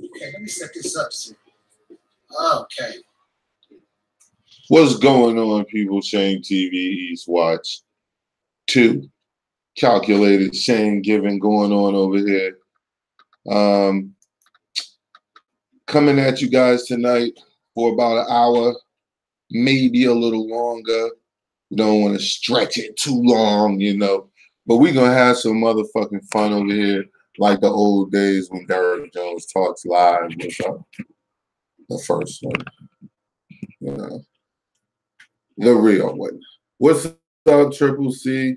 Okay, let me set this up, sir. Okay. What's going on, people? Shane TV East Watch 2. Calculated Shane giving going on over here. Coming at you guys tonight for about an hour, maybe a little longer. We don't want to stretch it too long, you know. But we're going to have some motherfucking fun over here, like the old days when Derrick Jones talks live with the first one. You know, the real one. What's up, Triple C?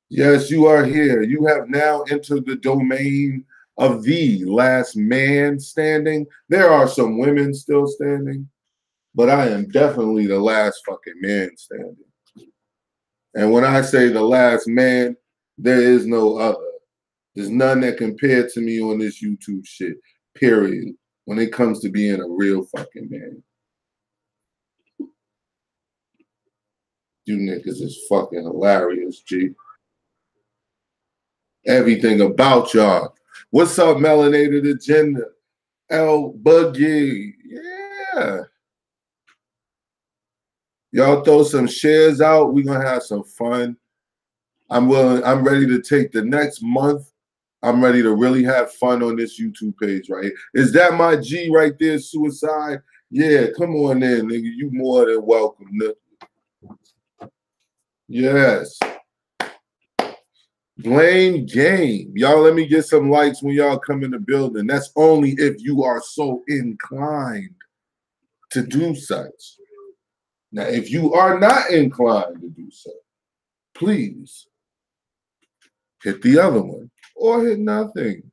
Yes, you are here. You have now entered the domain of the last man standing. There are some women still standing, but I am definitely the last fucking man standing. And when I say the last man, there is no other. There's none that compared to me on this YouTube shit, period, when it comes to being a real fucking man. You niggas is fucking hilarious, G. Everything about y'all. What's up, Melanated Agenda? L Buggy. Yeah. Y'all throw some shares out. We're gonna have some fun. I'm ready to take the next month. I'm ready to really have fun on this YouTube page right here. Is that my G right there, Suicide? Yeah, come on in, nigga. You more than welcome, nigga. Yes. Blame game. Y'all let me get some likes when y'all come in the building. That's only if you are so inclined to do such. Now, if you are not inclined to do so, please hit the other one or hit nothing.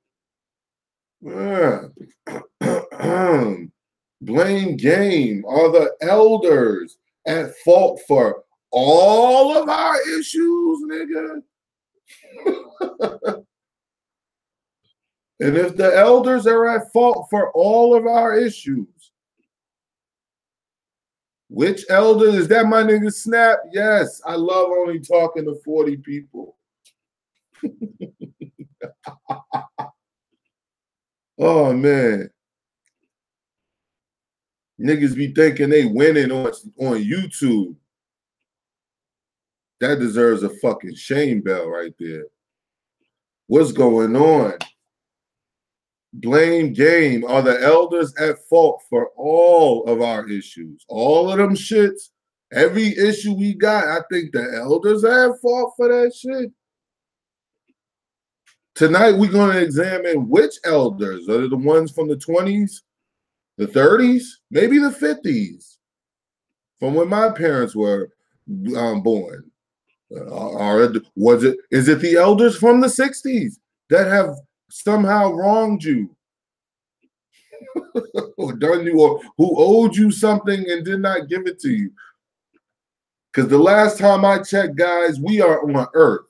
Blame game. Are the elders at fault for all of our issues, nigga? And if the elders are at fault for all of our issues, which elder is that, my nigga Snap? Yes, I love only talking to 40 people. Oh, man. Niggas be thinking they winning on YouTube. That deserves a fucking shame bell right there. What's going on? Blame game. Are the elders at fault for all of our issues? All of them shits? Every issue we got, I think the elders are at fault for that shit. Tonight, we're going to examine which elders. Are they the ones from the 20s, the 30s, maybe the 50s, from when my parents were born? Is it the elders from the 60s that have somehow wronged you or done you, or who owed you something and did not give it to you? Because the last time I checked, guys, we are on Earth.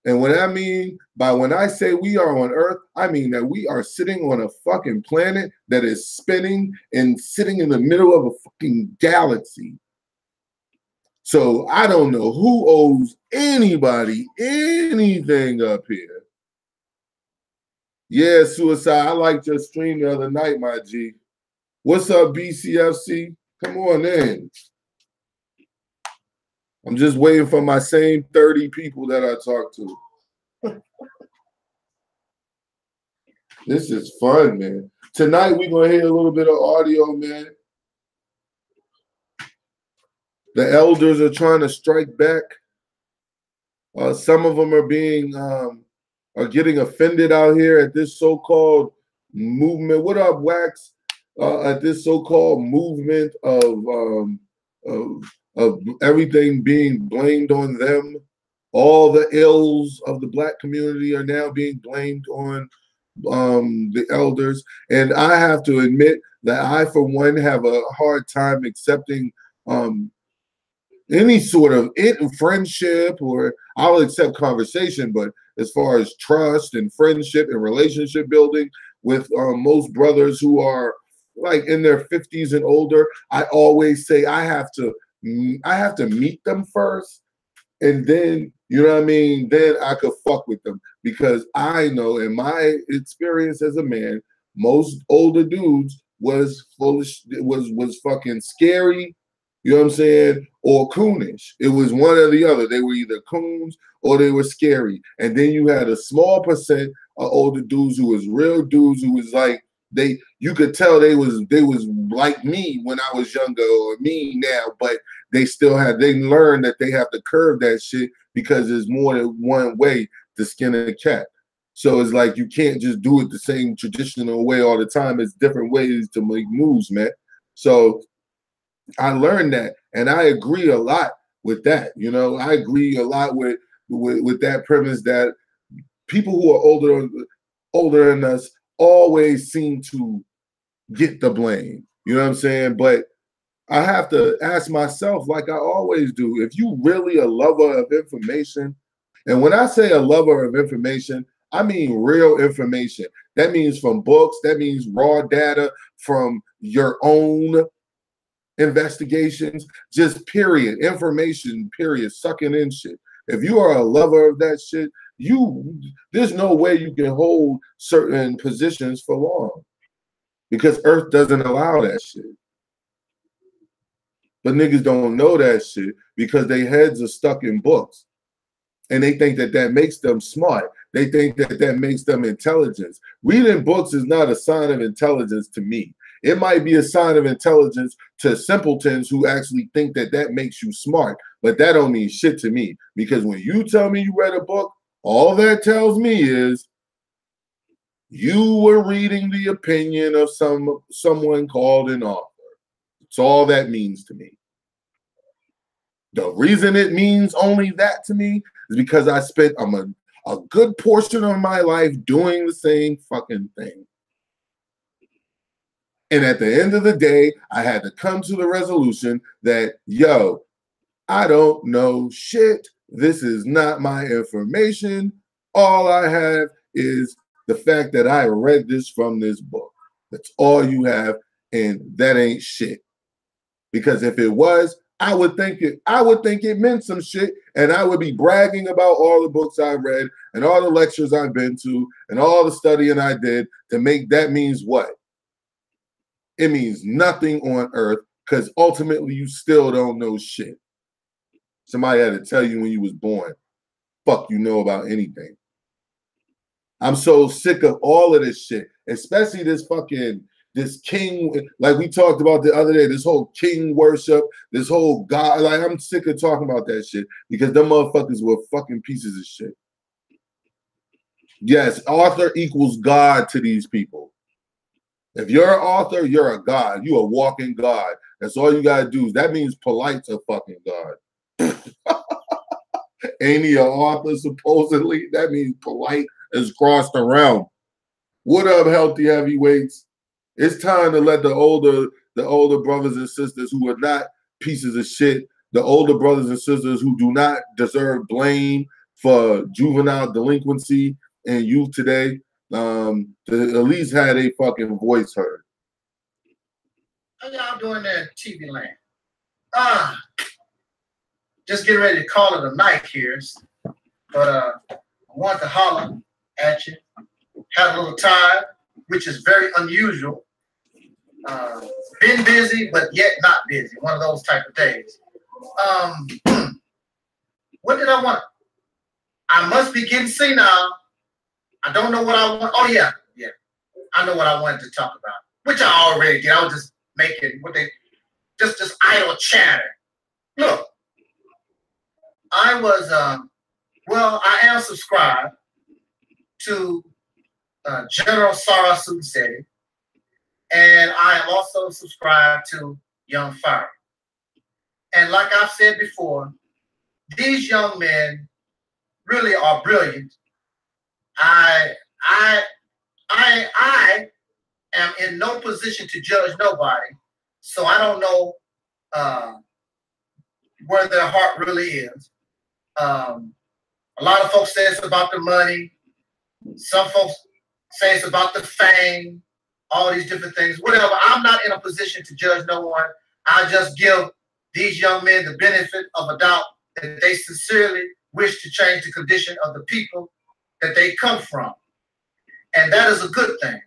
And what I mean by when I say we are on Earth, I mean that we are sitting on a fucking planet that is spinning and sitting in the middle of a fucking galaxy. So I don't know who owes anybody anything up here. Yeah, Suicide, I liked your stream the other night, my G. What's up, BCFC? Come on in. I'm just waiting for my same 30 people that I talked to. This is fun, man. Tonight, we're going to hear a little bit of audio, man. The elders are trying to strike back. Some of them are getting offended out here at this so-called movement. What up, Wax? At this so-called movement of everything being blamed on them. All the ills of the Black community are now being blamed on the elders. And I have to admit that I, for one, have a hard time accepting any sort of friendship, or I'll accept conversation, but as far as trust and friendship and relationship building with most brothers who are like in their 50s and older, I always say I have to meet them first, and then, you know what I mean, then I could fuck with them, because I know in my experience as a man, most older dudes was full of was fucking scary, you know what I'm saying, or coonish. It was one or the other. They were either coons or they were scary. And then you had a small percent of older dudes who was real dudes who was like you could tell they was like me when I was younger or me now, but they learned that they have to curve that shit because there's more than one way to skin a cat. So it's like you can't just do it the same traditional way all the time. It's different ways to make moves, man. So I learned that, and I agree a lot with that. You know, I agree a lot with that premise that people who are older than us always seem to get the blame. You know what I'm saying? But I have to ask myself, like I always do, if you really a lover of information, and when I say a lover of information, I mean real information. That means from books, that means raw data from your own investigations, just period, information, period, sucking in shit. If you are a lover of that shit, there's no way you can hold certain positions for long because Earth doesn't allow that shit. But niggas don't know that shit because their heads are stuck in books. And they think that that makes them smart. They think that that makes them intelligent. Reading books is not a sign of intelligence to me. It might be a sign of intelligence to simpletons who actually think that that makes you smart. But that don't mean shit to me. Because when you tell me you read a book, all that tells me is you were reading the opinion of someone called an author. That's all that means to me. The reason it means only that to me is because I spent a good portion of my life doing the same fucking thing. And at the end of the day, I had to come to the resolution that, yo, I don't know shit. This is not my information. All I have is the fact that I read this from this book. That's all you have, and that ain't shit. Because if it was, I would think it meant some shit, and I would be bragging about all the books I read and all the lectures I've been to and all the studying I did to make that means what? It means nothing on earth because ultimately you still don't know shit. Somebody had to tell you when you was born. Fuck you know about anything. I'm so sick of all of this shit, especially this king, like we talked about the other day, this whole king worship, this whole God, like I'm sick of talking about that shit because them motherfuckers were fucking pieces of shit. Yes, author equals God to these people. If you're an author, you're a god. You a walking god. That's all you gotta do. That means polite to fucking God. Ain't he an author supposedly? That means polite as crossed around. What up, healthy heavyweights? It's time to let the older brothers and sisters who are not pieces of shit, the older brothers and sisters who do not deserve blame for juvenile delinquency and youth today, to at least have a fucking voice heard. How y'all doing there in TV land? Just getting ready to call it a night here. But I wanted to holler at you. Had a little time, which is very unusual. Been busy, but yet not busy. One of those type of days. What did I want? I must be getting senile. I don't know what I want. Oh, yeah. I know what I wanted to talk about, which I already did. I was just making just idle chatter. Look, I was, I am subscribed to General Sarah Sunseti, and I am also subscribed to Young Fire. And like I've said before, these young men really are brilliant. I am in no position to judge nobody, so I don't know where their heart really is. A lot of folks say it's about the money. Some folks say it's about the fame, all these different things. Whatever. I'm not in a position to judge no one. I just give these young men the benefit of a doubt that they sincerely wish to change the condition of the people that they come from. And that is a good thing.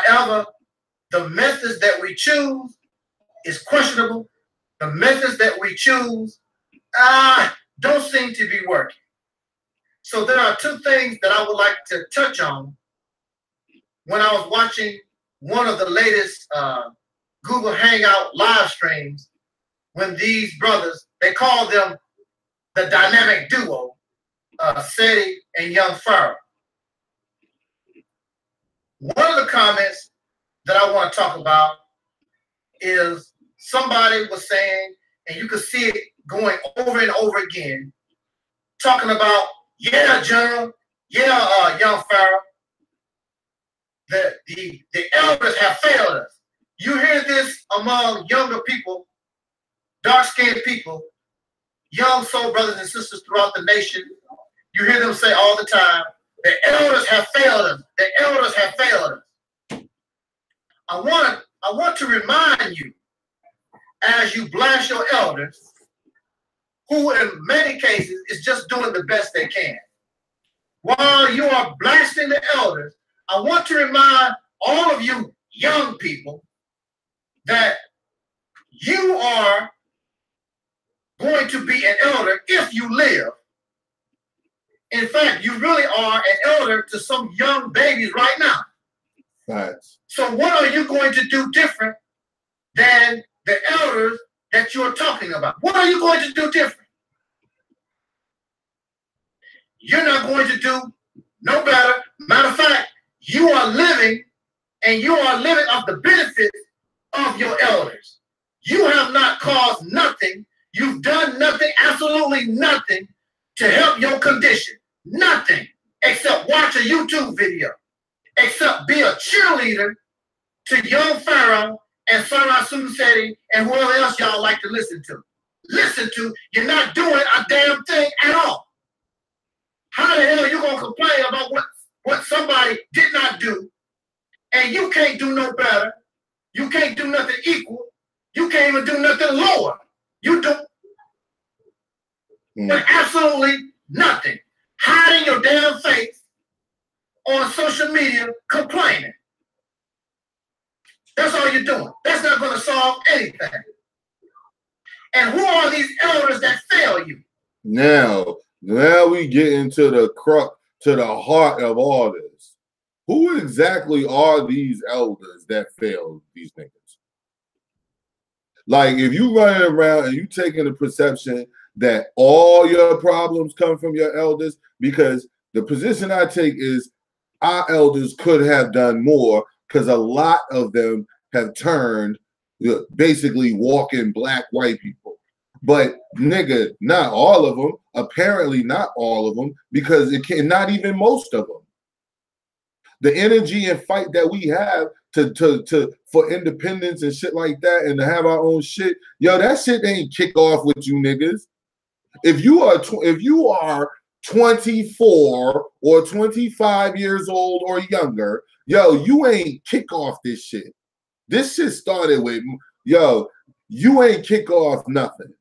However, the methods that we choose is questionable. The methods that we choose don't seem to be working. So there are two things that I would like to touch on when I was watching one of the latest Google Hangout live streams when these brothers, they call them the dynamic duo, Seti and Young Pharaoh. One of the comments that I want to talk about is somebody was saying, and you could see it going over and over again, talking about, yeah, General, yeah, Young Pharaoh, the elders have failed us. You hear this among younger people, dark-skinned people, young soul brothers and sisters throughout the nation. You hear them say all the time, the elders have failed us. The elders have failed us. I want to remind you, as you blast your elders, who in many cases is just doing the best they can. While you are blasting the elders, I want to remind all of you young people that you are going to be an elder if you live. In fact, you really are an elder to some young babies right now. Right. So what are you going to do different than the elders that you're talking about? What are you going to do different? You're not going to do no better. Matter of fact, you are living and you are living off the benefits of your elders. You have not caused nothing. You've done nothing, absolutely nothing to help your condition. Nothing except watch a YouTube video, except be a cheerleader to Young Pharaoh and Sarah Seti and whoever else y'all like to listen to. Listen to, you're not doing a damn thing at all. How the hell are you going to complain about what somebody did not do and you can't do no better? You can't do nothing equal. You can't even do nothing lower. You do absolutely nothing. Hiding your damn face on social media complaining. That's all you're doing. That's not going to solve anything. And who are these elders that fail you? Now we get into the crux, to the heart of all this. Who exactly are these elders that fail these niggas? Like, if you running around and you taking the perception that all your problems come from your elders, because the position I take is our elders could have done more, because a lot of them have turned basically walking black white people. But nigga, not all of them. Apparently not all of them, because it can, not even most of them. The energy and fight that we have for independence and shit like that, and to have our own shit, yo, that shit ain't kick off with you niggas. If you are 24 or 25 years old or younger, yo, you ain't kick off this shit. This shit started with, yo, you ain't kick off nothing.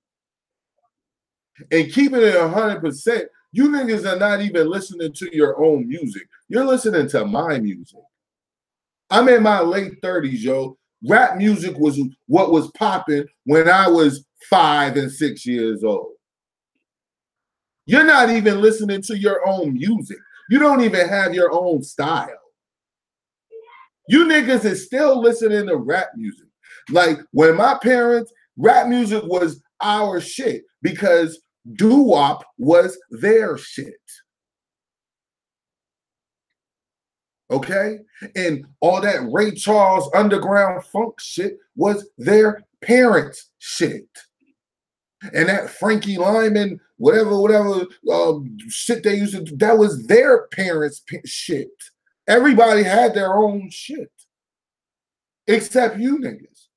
And keeping it 100%, you niggas are not even listening to your own music. You're listening to my music. I'm in my late 30s, yo. Rap music was what was popping when I was 5 and 6 years old. You're not even listening to your own music. You don't even have your own style. You niggas is still listening to rap music. Like, when my parents, rap music was our shit because doo-wop was their shit. Okay? And all that Ray Charles underground funk shit was their parents' shit. And that Frankie Lyman, whatever shit they used to do, that was their parents' shit. Everybody had their own shit. Except you niggas.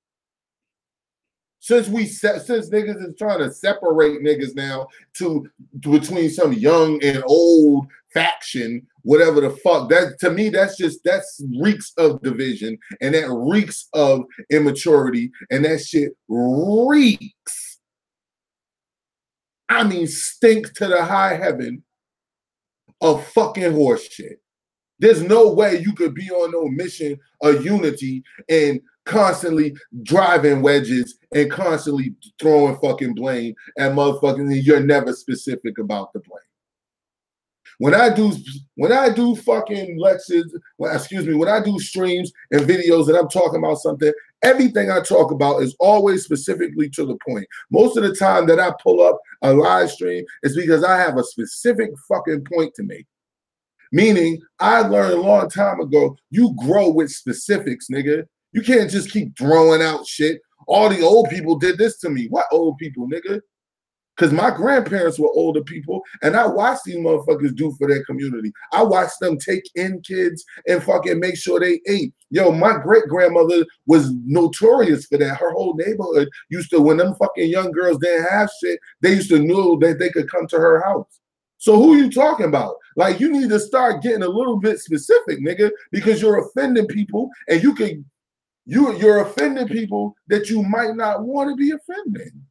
Since niggas is trying to separate niggas now between some young and old faction, whatever the fuck, that to me, that's reeks of division, and that reeks of immaturity, and that shit reeks. I mean, stink to the high heaven of fucking horse shit. There's no way you could be on no mission of unity and constantly driving wedges and constantly throwing fucking blame at motherfuckers, and you're never specific about the blame. When I do fucking lectures, well, excuse me, when I do streams and videos and I'm talking about something, everything I talk about is always specifically to the point. Most of the time that I pull up a live stream is because I have a specific fucking point to make. Meaning, I learned a long time ago, you grow with specifics, nigga. You can't just keep throwing out shit. All the old people did this to me. What old people, nigga? Because my grandparents were older people, and I watched these motherfuckers do for their community. I watched them take in kids and fucking make sure they ate. Yo, my great-grandmother was notorious for that. Her whole neighborhood used to, when them fucking young girls didn't have shit, they used to know that they could come to her house. So who you talking about? Like, you need to start getting a little bit specific, nigga, because you're offending people, and you're offending people that you might not want to be offending.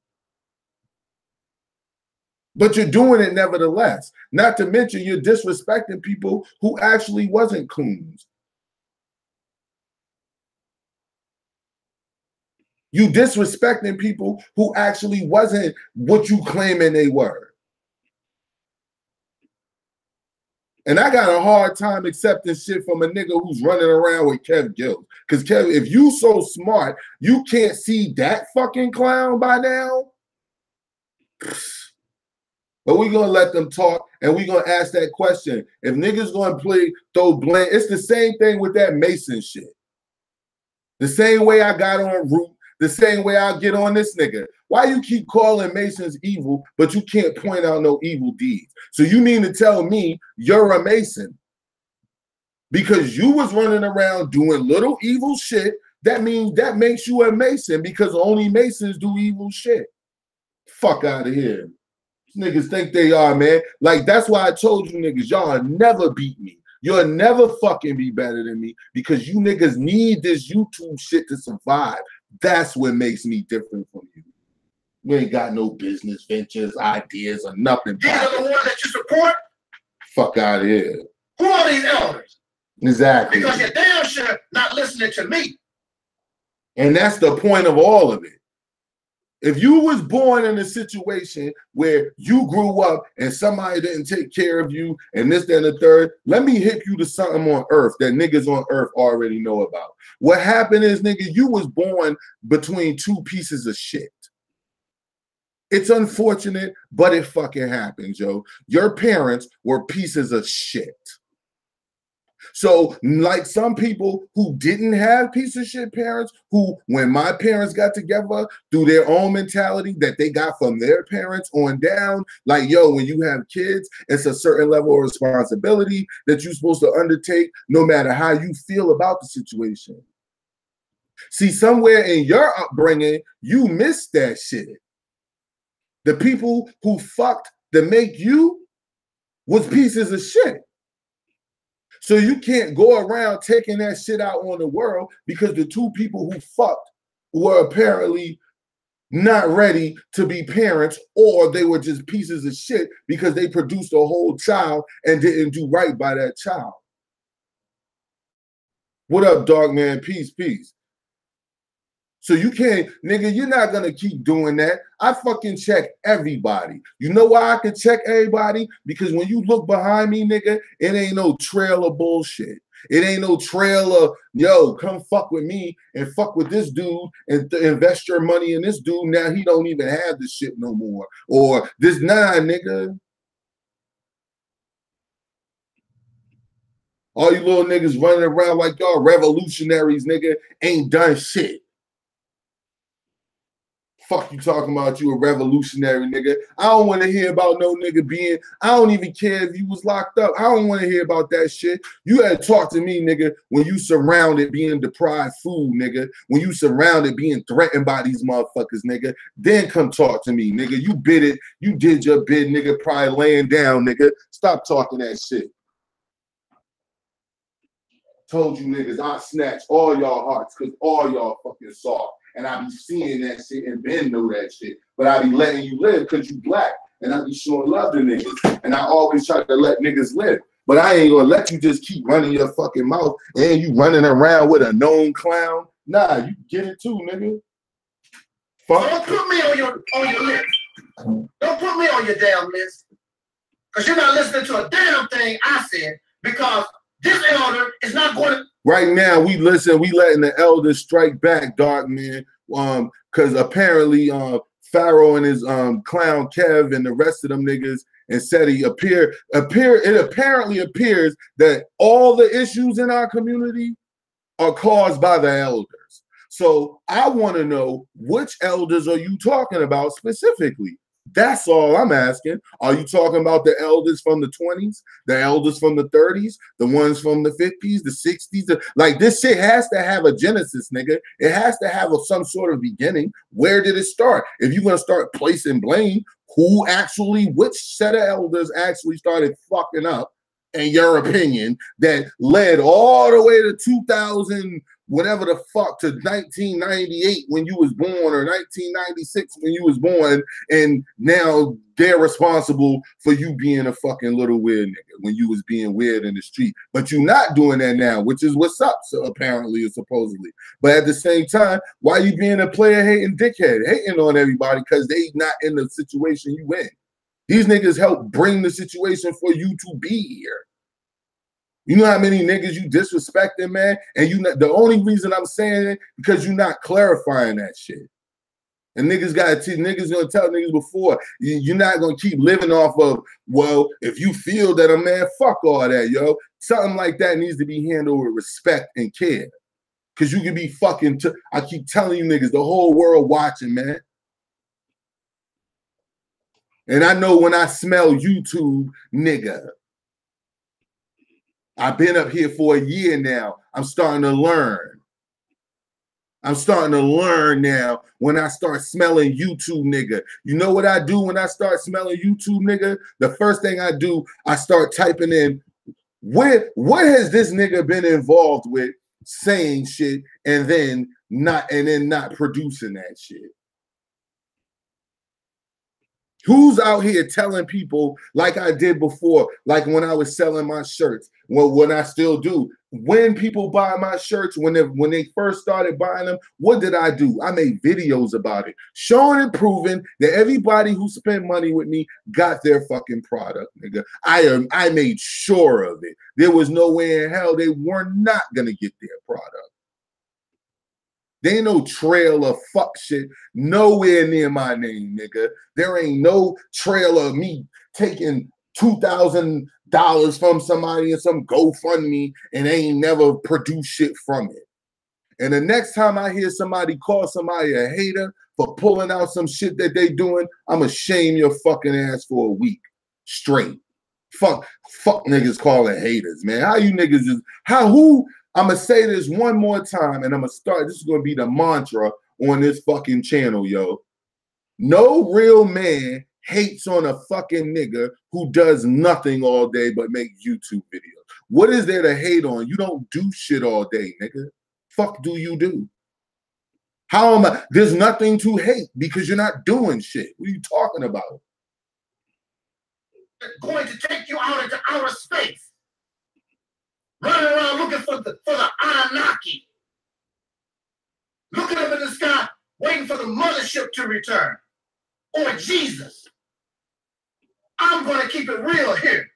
But you're doing it nevertheless. Not to mention you're disrespecting people who actually wasn't coons. You disrespecting people who actually wasn't what you claiming they were. And I got a hard time accepting shit from a nigga who's running around with Kev Gill. Because Kev, if you so smart, you can't see that fucking clown by now. But we're going to let them talk, and we're going to ask that question. If niggas going to throw blame, it's the same thing with that Mason shit. The same way I got on Root, the same way I'll get on this nigga. Why you keep calling Masons evil, but you can't point out no evil deeds? So you mean to tell me you're a Mason? Because you was running around doing little evil shit, that means that makes you a Mason, because only Masons do evil shit. Fuck out of here. Niggas think they are, man. Like, that's why I told you niggas, y'all never beat me. You'll never fucking be better than me, because you niggas need this YouTube shit to survive. That's what makes me different from you. We ain't got no business ventures, ideas, or nothing. These are the ones that you support? Fuck out of here. Who are these elders? Exactly. Because you're damn sure not listening to me. And that's the point of all of it. If you was born in a situation where you grew up and somebody didn't take care of you and this, that, and the third, let me hit you to something on earth that niggas on earth already know about. What happened is, nigga, you was born between two pieces of shit. It's unfortunate, but it fucking happens, yo. Your parents were pieces of shit. So, like some people who didn't have piece of shit parents, who, when my parents got together, through their own mentality that they got from their parents on down, like, yo, when you have kids, it's a certain level of responsibility that you're supposed to undertake, no matter how you feel about the situation. See, somewhere in your upbringing, you missed that shit. The people who fucked to make you was pieces of shit. So you can't go around taking that shit out on the world, because the two people who fucked were apparently not ready to be parents, or they were just pieces of shit because they produced a whole child and didn't do right by that child. What up, dog man? Peace, peace. So you can't, nigga, you're not going to keep doing that. I fucking check everybody. You know why I can check everybody? Because when you look behind me, nigga, it ain't no trail of bullshit. It ain't no trail of, yo, come fuck with me and fuck with this dude and invest your money in this dude. Now he don't even have this shit no more. Or this, nah, nigga. All you little niggas running around like y'all revolutionaries, nigga, ain't done shit. Fuck you talking about, you a revolutionary, nigga. I don't want to hear about no nigga being, I don't even care if you was locked up. I don't want to hear about that shit. You had to talk to me, nigga, when you surrounded being deprived food, nigga. When you surrounded being threatened by these motherfuckers, nigga. Then come talk to me, nigga. You bid it. You did your bid, nigga, probably laying down, nigga. Stop talking that shit. Told you niggas, I snatch all y'all hearts because all y'all fucking soft. And I be seeing that shit and Ben know that shit. But I be letting you live because you black. And I be showing love to niggas. And I always try to let niggas live. but I ain't gonna let you just keep running your fucking mouth and you running around with a known clown. Nah, you get it too, nigga. Fuck. Don't put me on your list. Don't put me on your damn list. Because you're not listening to a damn thing I said, because this elder is not going to. Right now, we letting the elder strike back, dark man. Because apparently Pharaoh and his clown Kev and the rest of them niggas and Seti it apparently appears that all the issues in our community are caused by the elders. So I want to know, which elders are you talking about specifically? That's all I'm asking. Are you talking about the elders from the 20s, the elders from the 30s, the ones from the 50s, the 60s? Like, this shit has to have a genesis, nigga. It has to have some sort of beginning. Where did it start? If you're going to start placing blame, which set of elders actually started fucking up, in your opinion, that led all the way to 2000, whatever the fuck, to 1998 when you was born, or 1996 when you was born, and now they're responsible for you being a fucking little weird nigga when you was being weird in the street. But you're not doing that now, which is what's up, so apparently or supposedly. But at the same time, why you being a player hating dickhead, hating on everybody because they not in the situation you in? These niggas help bring the situation for you to be here. You know how many niggas you disrespecting, man? And the only reason I'm saying it, because you're not clarifying that shit. And niggas gonna tell niggas before, you're not gonna keep living off of, well, if you feel that a man, fuck all that, yo. Something like that needs to be handled with respect and care. Cause you can be fucking, I keep telling you niggas, the whole world watching, man. And I know when I smell YouTube, nigga. I've been up here for a year now. I'm starting to learn. I'm starting to learn now when I start smelling YouTube, nigga. You know what I do when I start smelling YouTube, nigga? The first thing I do, I start typing in, what has this nigga been involved with, saying shit and then not producing that shit? Who's out here telling people, like I did before, like when I was selling my shirts, when I still do, when people buy my shirts, when they first started buying them, what did I do? I made videos about it, showing and proving that everybody who spent money with me got their fucking product, nigga. I made sure of it. There was no way in hell they were not gonna get their product. There ain't no trail of fuck shit nowhere near my name, nigga. There ain't no trail of me taking $2,000 from somebody in some GoFundMe and they ain't never produced shit from it. And the next time I hear somebody call somebody a hater for pulling out some shit that they doing, I'ma shame your fucking ass for a week straight. Fuck niggas calling haters, man. How you niggas I'm going to say this one more time, and I'm going to start. This is going to be the mantra on this fucking channel, yo. No real man hates on a fucking nigga who does nothing all day but make YouTube videos. What is there to hate on? You don't do shit all day, nigga. Fuck do you do? How am I? There's nothing to hate because you're not doing shit. What are you talking about? Going to take you out into outer space. Running around looking for the Anunnaki. Looking up in the sky, waiting for the mothership to return. Or Jesus. I'm going to keep it real here.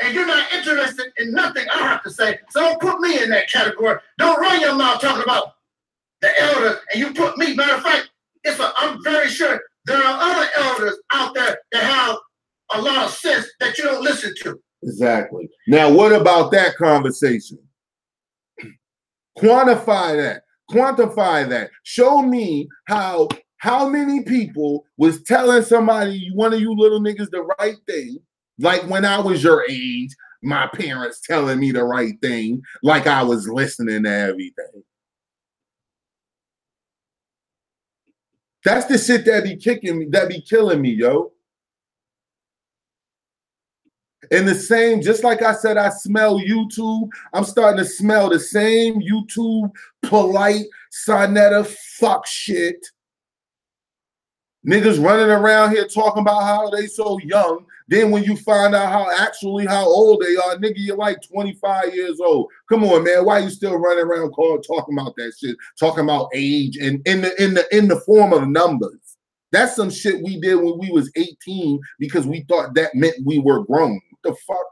And you're not interested in nothing I have to say, so don't put me in that category. Don't run your mouth talking about the elders, and you put me. Matter of fact, I'm very sure there are other elders out there that have a lot of sense that you don't listen to. Exactly. Now, what about that conversation? Quantify that. Quantify that. Show me how many people was telling somebody, one of you little niggas, the right thing. Like when I was your age, my parents telling me the right thing, like I was listening to everything. That's the shit that be kicking me, that be killing me, yo. And the same, just like I said, I smell YouTube. I'm starting to smell the same YouTube polite Sonetta fuck shit. Niggas running around here talking about how they so young Then when you find out how old they are, nigga, you're like 25 years old. Come on, man. Why you still running around talking about that shit? Talking about age and in the form of numbers. That's some shit we did when we was 18 because we thought that meant we were grown. What the fuck?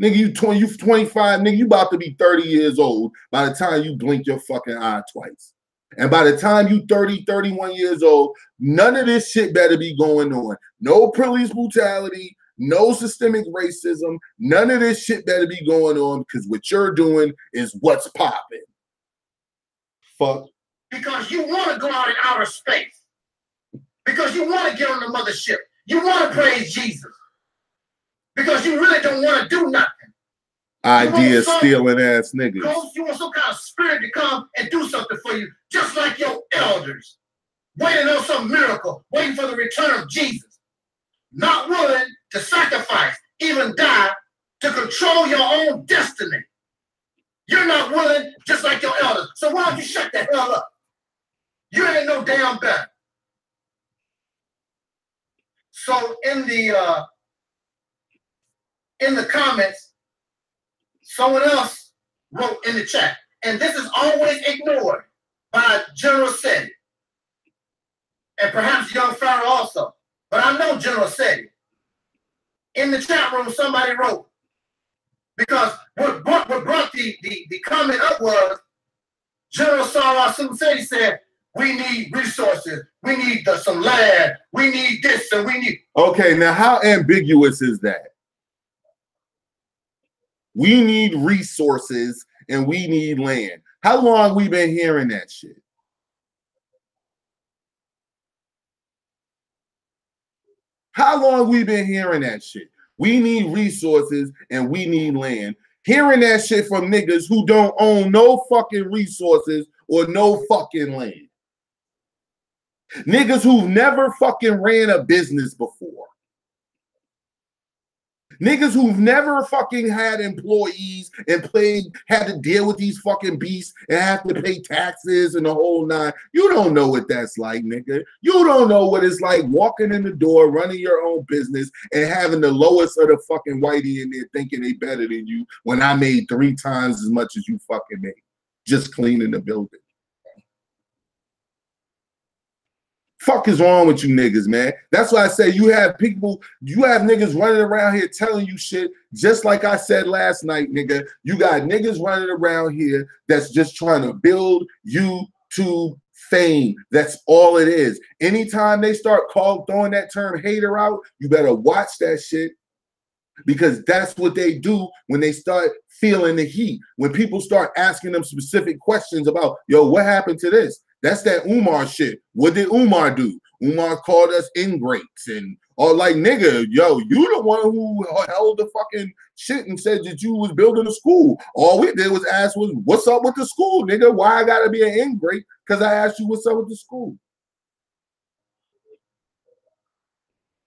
Nigga, you 25, nigga, you about to be 30 years old by the time you blink your fucking eye twice. And by the time you 30, 31 years old, none of this shit better be going on. No police brutality, no systemic racism, none of this shit better be going on because what you're doing is what's popping. Fuck. Because you want to go out in outer space. Because you want to get on the mothership. You want to praise Jesus. Because you really don't want to do nothing. Idea stealing ass niggas. You want some kind of spirit to come and do something for you, just like your elders. Waiting on some miracle, waiting for the return of Jesus. Not willing to sacrifice, even die, to control your own destiny. You're not willing, just like your elders. So why don't you shut the hell up? You ain't no damn better. So in the comments, someone else wrote in the chat, and this is always ignored by General Seti, and perhaps Young Pharaoh also, but I know General Seti. In the chat room, somebody wrote, because what brought the comment up was General Sarah Seti said, we need resources, we need some land, we need this, and we need... Okay, now how ambiguous is that? We need resources and we need land. How long we been hearing that shit? How long we been hearing that shit? We need resources and we need land. Hearing that shit from niggas who don't own no fucking resources or no fucking land. Niggas who've never fucking ran a business before. Niggas who've never fucking had employees and had to deal with these fucking beasts and have to pay taxes and the whole nine. You don't know what that's like, nigga. You don't know what it's like walking in the door, running your own business, and having the lowest of the fucking whitey in there thinking they better than you when I made 3 times as much as you fucking made just cleaning the building. Fuck is wrong with you niggas, man? That's why I say you have niggas running around here telling you shit, just like I said last night, nigga. You got niggas running around here that's just trying to build YouTube fame. That's all it is. Anytime they start throwing that term hater out, you better watch that shit. Because that's what they do when they start feeling the heat. When people start asking them specific questions about, yo, what happened to this? That's that Umar shit. What did Umar do? Umar called us ingrates and all like, nigga, yo, you the one who held the fucking shit and said that you was building a school. All we did was ask was, what's up with the school, nigga? Why I gotta be an ingrate? Because I asked you what's up with the school.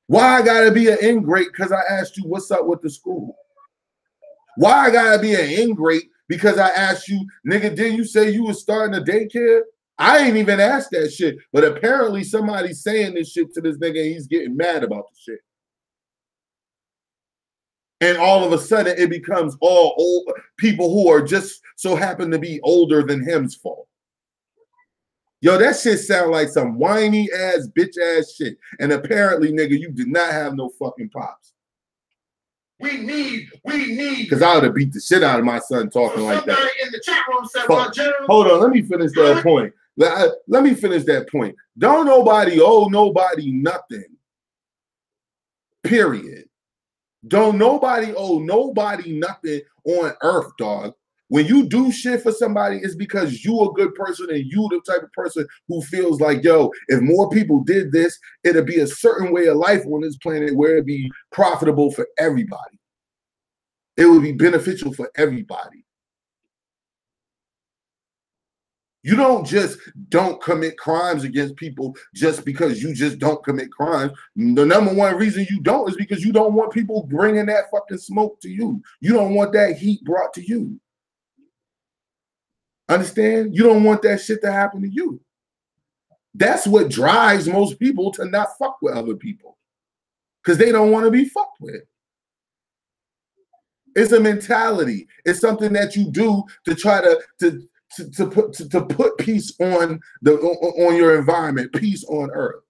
Why I gotta be an ingrate? Because I asked you what's up with the school. Why I gotta be an ingrate? Because I asked you, nigga, didn't you say you was starting a daycare? I ain't even asked that shit, but apparently somebody's saying this shit to this nigga and he's getting mad about the shit. And all of a sudden it becomes all old people who are just so happen to be older than him's fault. Yo, that shit sound like some whiny ass, bitch ass shit. And apparently, nigga, you did not have no fucking pops. We need. Because I would have beat the shit out of my son talking like that. Somebody in the chat room said, well, General. Hold on, let me finish that point. Let me finish that point. Don't nobody owe nobody nothing. Period. Don't nobody owe nobody nothing on earth, dog. When you do shit for somebody, it's because you a good person and you the type of person who feels like, yo, if more people did this, it'll be a certain way of life on this planet where it'd be profitable for everybody. It would be beneficial for everybody. You don't commit crimes against people just because you just don't commit crimes. The number one reason you don't is because you don't want people bringing that fucking smoke to you. You don't want that heat brought to you. Understand? You don't want that shit to happen to you. That's what drives most people to not fuck with other people. because they don't want to be fucked with. It's a mentality. It's something that you do to try to put peace on your environment, peace on earth.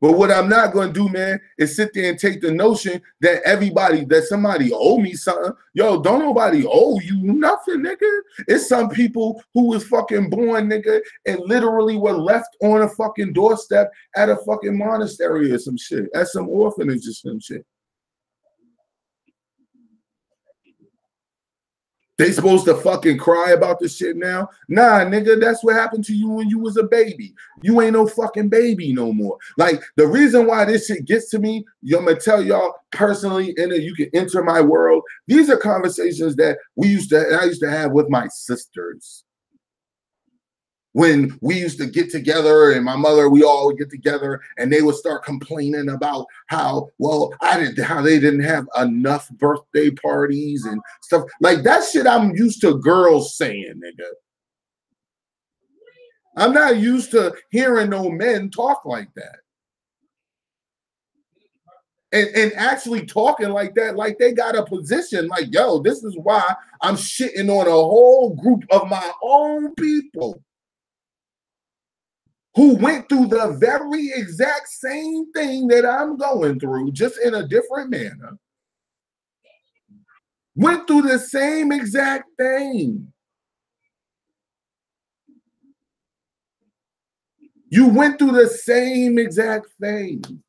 But what I'm not going to do, man, is sit there and take the notion that somebody owe me something. Yo, don't nobody owe you nothing, nigga. It's some people who was fucking born, nigga, and literally were left on a fucking doorstep at a fucking monastery or some shit, at some orphanage or some shit. They supposed to fucking cry about this shit now? Nah, nigga, that's what happened to you when you was a baby. You ain't no fucking baby no more. Like, the reason why this shit gets to me, I'm gonna tell y'all personally, you can enter my world. These are conversations that I used to have with my sisters. When we used to get together, and my mother, we all would get together, and they would start complaining about how they didn't have enough birthday parties and stuff like that. Shit, I'm used to girls saying, nigga. I'm not used to hearing no men talk like that, and actually talking like that, like they got a position. Like, yo, this is why I'm shitting on a whole group of my own people who went through the very exact same thing that I'm going through, just in a different manner. Went through the same exact thing. You went through the same exact thing.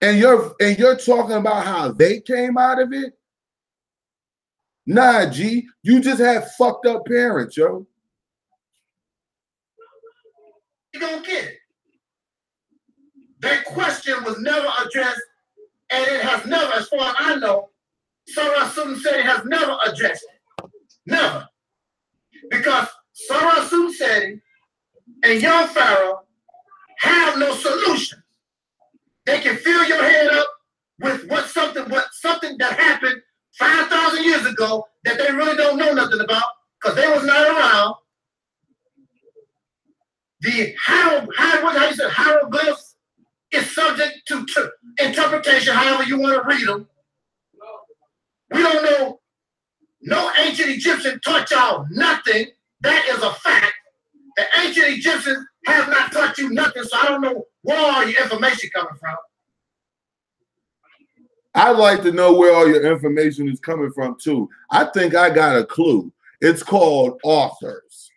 And you're talking about how they came out of it? Nah, G, you just have fucked up parents, yo. You don't get it. That question was never addressed, and it has never, as far as I know, Sarah Sunseti has never addressed it. Never. Because Sarah Sunseti and young Pharaoh have no solution. They can fill your head up with something that happened 5,000 years ago that they really don't know nothing about because they was not around. The hieroglyphs is subject to interpretation however you want to read them. We don't know. No ancient Egyptian taught y'all nothing. That is a fact. The ancient Egyptians have not taught you nothing, so I don't know where all your information coming from. I'd like to know where all your information is coming from, too. I think I got a clue. It's called authors.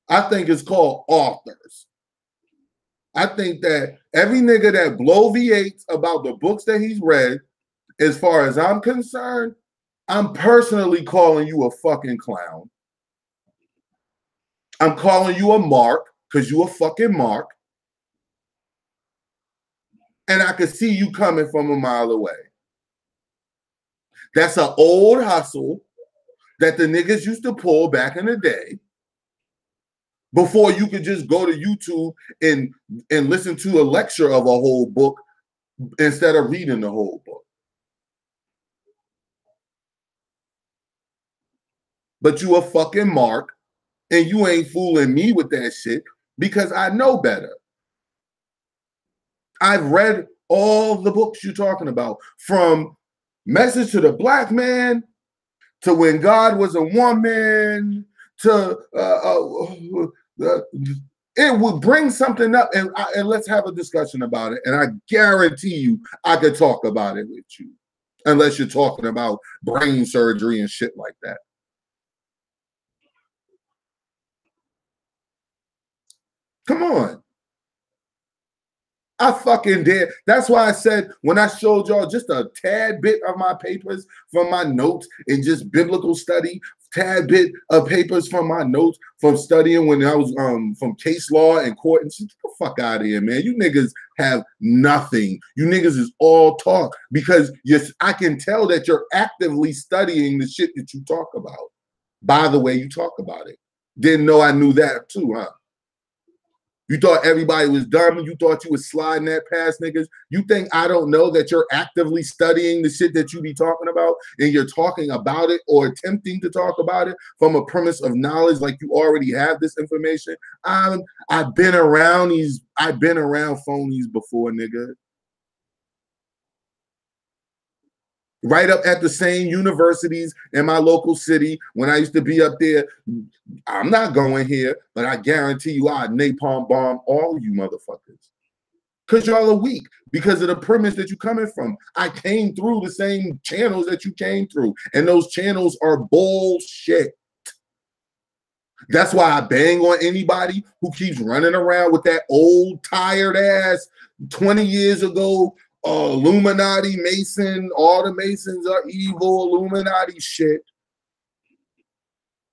I think it's called authors. I think that every nigga that bloviates about the books that he's read, as far as I'm concerned, I'm personally calling you a fucking clown. I'm calling you a mark because you a fucking mark. And I can see you coming from a mile away. That's an old hustle that the niggas used to pull back in the day before you could just go to YouTube and listen to a lecture of a whole book instead of reading the whole book. But you a fucking mark, and you ain't fooling me with that shit because I know better. I've read all the books you're talking about, from Message to the Black Man, to When God Was a Woman, to it would bring something up, and let's have a discussion about it. And I guarantee you I could talk about it with you, unless you're talking about brain surgery and shit like that. Come on. I fucking did. That's why I said when I showed y'all just a tad bit of my papers from my notes and just biblical study, tad bit of papers from my notes from studying when I was from case law and court and shit. Get the fuck out of here, man. You niggas have nothing. You niggas is all talk because I can tell that you're actively studying the shit that you talk about by the way you talk about it. Didn't know I knew that too, huh? You thought everybody was dumb and you thought you was sliding that past niggas. You think I don't know that you're actively studying the shit that you be talking about and you're talking about it or attempting to talk about it from a premise of knowledge like you already have this information? I've been around phonies before, nigga. Right up at the same universities in my local city when I used to be up there. I'm not going here, but I guarantee you I'd napalm bomb all of you motherfuckers. Because y'all are weak because of the premise that you're coming from. I came through the same channels that you came through, and those channels are bullshit. That's why I bang on anybody who keeps running around with that old, tired ass 20 years ago Illuminati Mason, all the Masons are evil, Illuminati shit.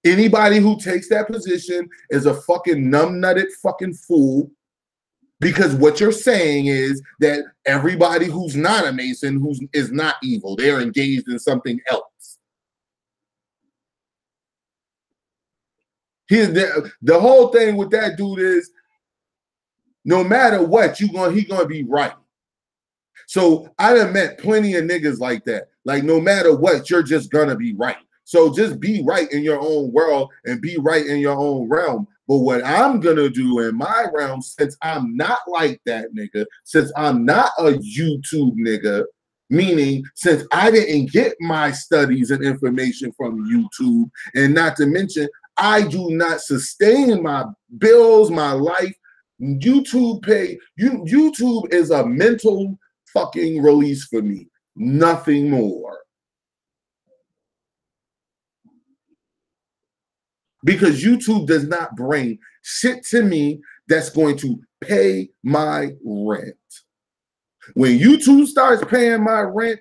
Anybody who takes that position is a fucking numbnutted fucking fool, because what you're saying is that everybody who's not a Mason is not evil. They're engaged in something else. The whole thing with that dude is no matter what, he gonna be right. So I done met plenty of niggas like that. Like no matter what, you're just gonna be right. So just be right in your own world and be right in your own realm. But what I'm gonna do in my realm, since I'm not like that nigga, since I'm not a YouTube nigga, meaning since I didn't get my studies and information from YouTube, and not to mention I do not sustain my bills, my life. YouTube is a mental fucking release for me, nothing more. Because YouTube does not bring shit to me that's going to pay my rent. When YouTube starts paying my rent,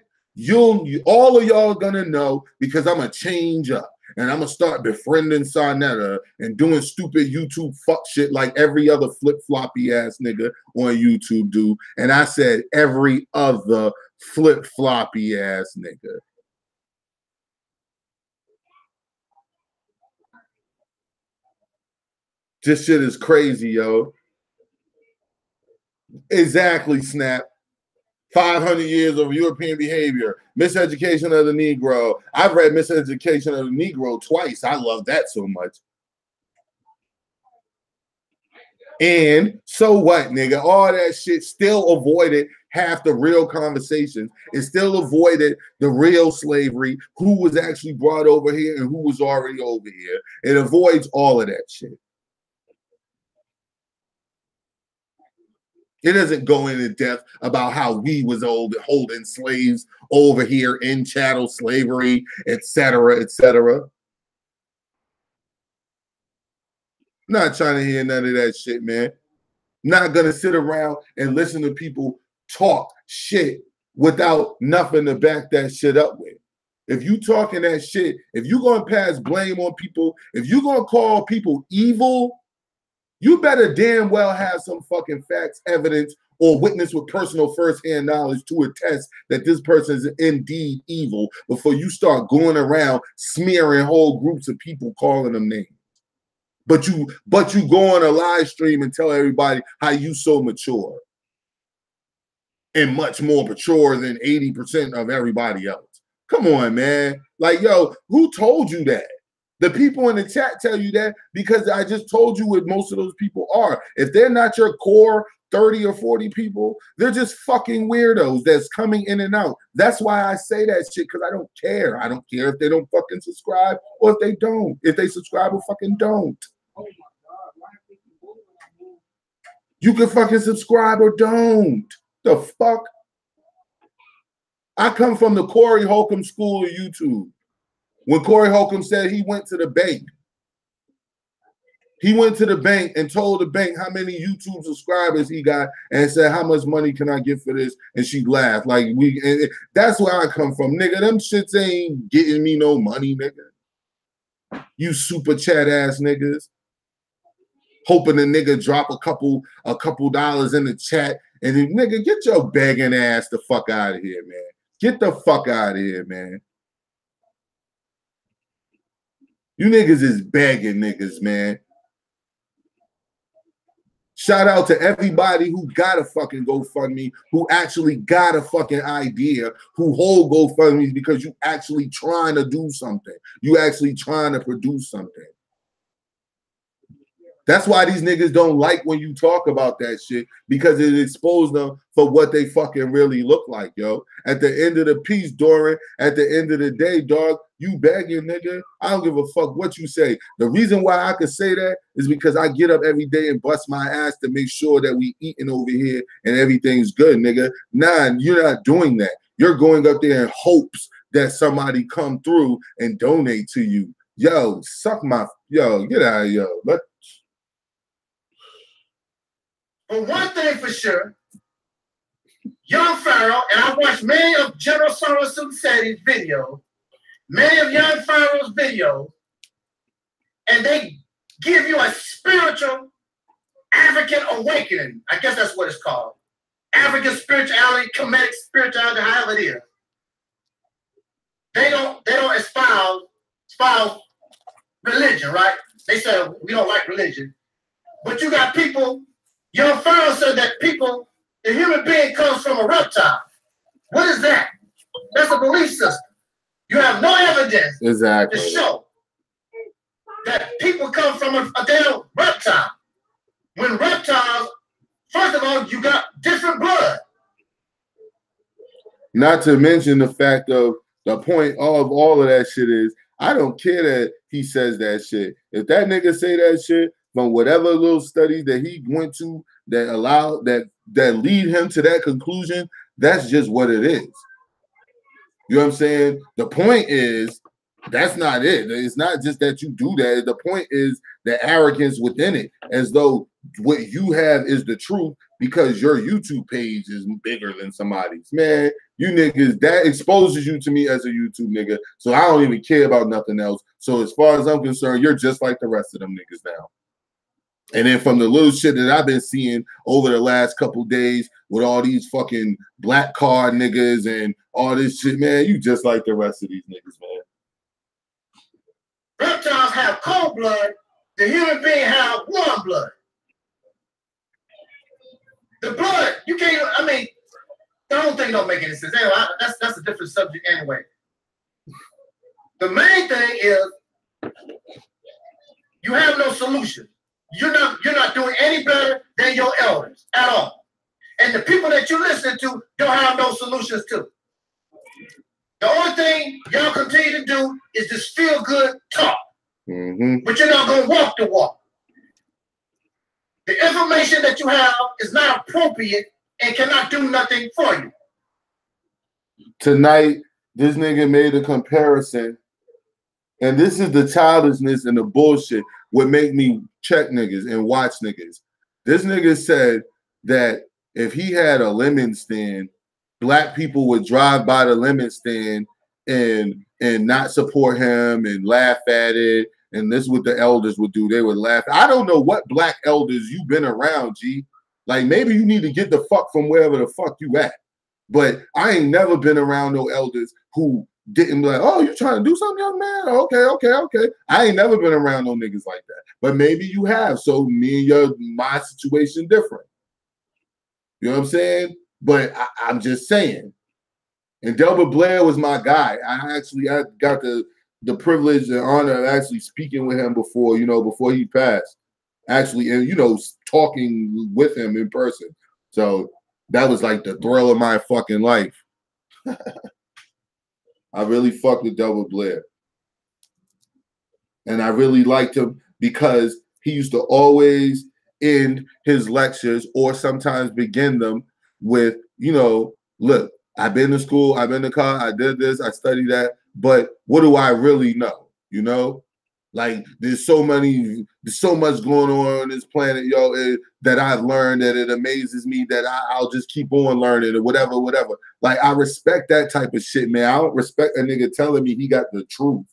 all of y'all gonna know, because I'm gonna change up and I'm gonna start befriending Sarnetta and doing stupid YouTube fuck shit like every other flip-floppy ass nigga on YouTube do. And I said every other flip-floppy ass nigga. This shit is crazy, yo. Exactly, Snap. 500 years of European behavior, miseducation of the Negro. I've read Miseducation of the Negro twice. I love that so much. And so what, nigga? All that shit still avoided half the real conversations. It still avoided the real slavery, who was actually brought over here and who was already over here. It avoids all of that shit. It doesn't go into depth about how we was holding slaves over here in chattel slavery, etc., etc. Not trying to hear none of that shit, man. Not gonna sit around and listen to people talk shit without nothing to back that shit up with. If you talking that shit, if you gonna pass blame on people, if you gonna call people evil, you better damn well have some fucking facts, evidence, or witness with personal first-hand knowledge to attest that this person is indeed evil before you start going around smearing whole groups of people, calling them names. But you go on a live stream and tell everybody how you so mature and much more mature than 80% of everybody else. Come on, man. Like, yo, who told you that? The people in the chat tell you that because I just told you what most of those people are. If they're not your core 30 or 40 people, they're just fucking weirdos that's coming in and out. That's why I say that shit, because I don't care. I don't care if they don't fucking subscribe or if they don't. If they subscribe or fucking don't. Oh my God. You can fucking subscribe or don't. The fuck? I come from the Corey Holcomb school of YouTube. When Corey Holcomb said he went to the bank, he went to the bank and told the bank how many YouTube subscribers he got and said, how much money can I get for this? And she laughed. Like, that's where I come from. Nigga, them shits ain't getting me no money, nigga. You super chat ass niggas. Hoping the nigga drop a couple dollars in the chat. And then, nigga, get your begging ass the fuck out of here, man. Get the fuck out of here, man. You niggas is begging niggas, man. Shout out to everybody who got a fucking GoFundMe, who actually got a fucking idea, who hold GoFundMes because you actually trying to do something. You actually trying to produce something. That's why these niggas don't like when you talk about that shit, because it exposed them for what they fucking really look like, yo. At the end of the piece, Doran, at the end of the day, dog, you begging, nigga. I don't give a fuck what you say. The reason why I could say that is because I get up every day and bust my ass to make sure that we eating over here and everything's good, nigga. Nah, you're not doing that. You're going up there in hopes that somebody come through and donate to you. Yo, suck my, yo, get out of yo. But one thing for sure, Young Pharaoh, and I watched many of General Soros Seti's videos, many of Young Pharaoh's videos, and they give you a spiritual African awakening. I guess that's what it's called. African spirituality, Kemetic spirituality, however it is. They don't espouse religion, right? They say we don't like religion. But you got people. Young Pharaoh said that people, the human being comes from a reptile. What is that? That's a belief system. You have no evidence to show that people come from a damn reptile. When reptiles, first of all, you got different blood. Not to mention the fact of the point of all of that shit is, I don't care that he says that shit. If that nigga say that shit, from whatever little studies that he went to that allow that lead him to that conclusion, that's just what it is. You know what I'm saying? The point is, that's not it. It's not just that you do that. The point is the arrogance within it, as though what you have is the truth because your YouTube page is bigger than somebody's. Man, you niggas, that exposes you to me as a YouTube nigga, so I don't even care about nothing else. So as far as I'm concerned, you're just like the rest of them niggas now. And then from the little shit that I've been seeing over the last couple days with all these fucking black card niggas and all this shit, man, you just like the rest of these niggas, man. Reptiles have cold blood. The human being have warm blood. The blood, you can't, I mean, the whole thing don't make any sense. Anyway, that's a different subject anyway. The main thing is you have no solution. You're not doing any better than your elders at all. And the people that you listen to don't have no solutions to. The only thing y'all continue to do is just feel good talk. But you're not going to walk the walk. The information that you have is not appropriate and cannot do nothing for you. Tonight, this nigga made a comparison, and this is the childishness and the bullshit what make me check niggas and watch niggas. This nigga said that if he had a lemon stand, black people would drive by the lemon stand and not support him and laugh at it. And this is what the elders would do. They would laugh. I don't know what black elders you've been around, G. Like, maybe you need to get the fuck from wherever the fuck you at. But I ain't never been around no elders who didn't be like, oh, you trying to do something, young man? Okay. I ain't never been around no niggas like that. But maybe you have. So me and my situation different. You know what I'm saying? But I'm just saying. And Delbert Blair was my guy. I got the privilege and honor of actually speaking with him before he passed. Actually, and talking with him in person. So that was like the thrill of my fucking life. I really fucked with Delbert Blair. And I really liked him because he used to always end his lectures or sometimes begin them with, look, I've been to school, I've been to college, I did this, I studied that, but what do I really know? Like there's so much going on this planet, that I've learned that it amazes me that I'll just keep on learning or whatever. Like I respect that type of shit, man. I don't respect a nigga telling me he got the truth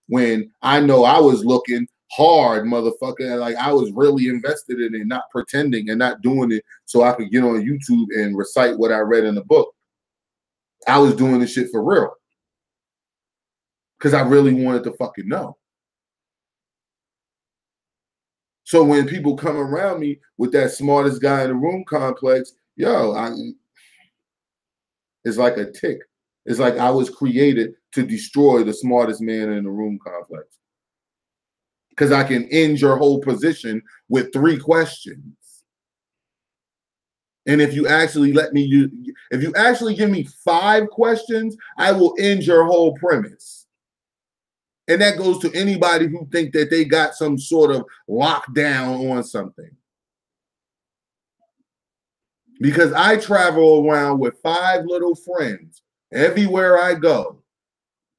when I know I was looking hard, motherfucker. Like I was really invested in it, not pretending and not doing it so I could get on YouTube and recite what I read in the book. I was doing this shit for real because I really wanted to fucking know. So when people come around me with that smartest guy in the room complex, it's like a tick. It's like I was created to destroy the smartest man in the room complex. Because I can end your whole position with 3 questions. And if you actually if you actually give me 5 questions, I will end your whole premise. And that goes to anybody who think that they got some sort of lockdown on something. Because I travel around with 5 little friends everywhere I go.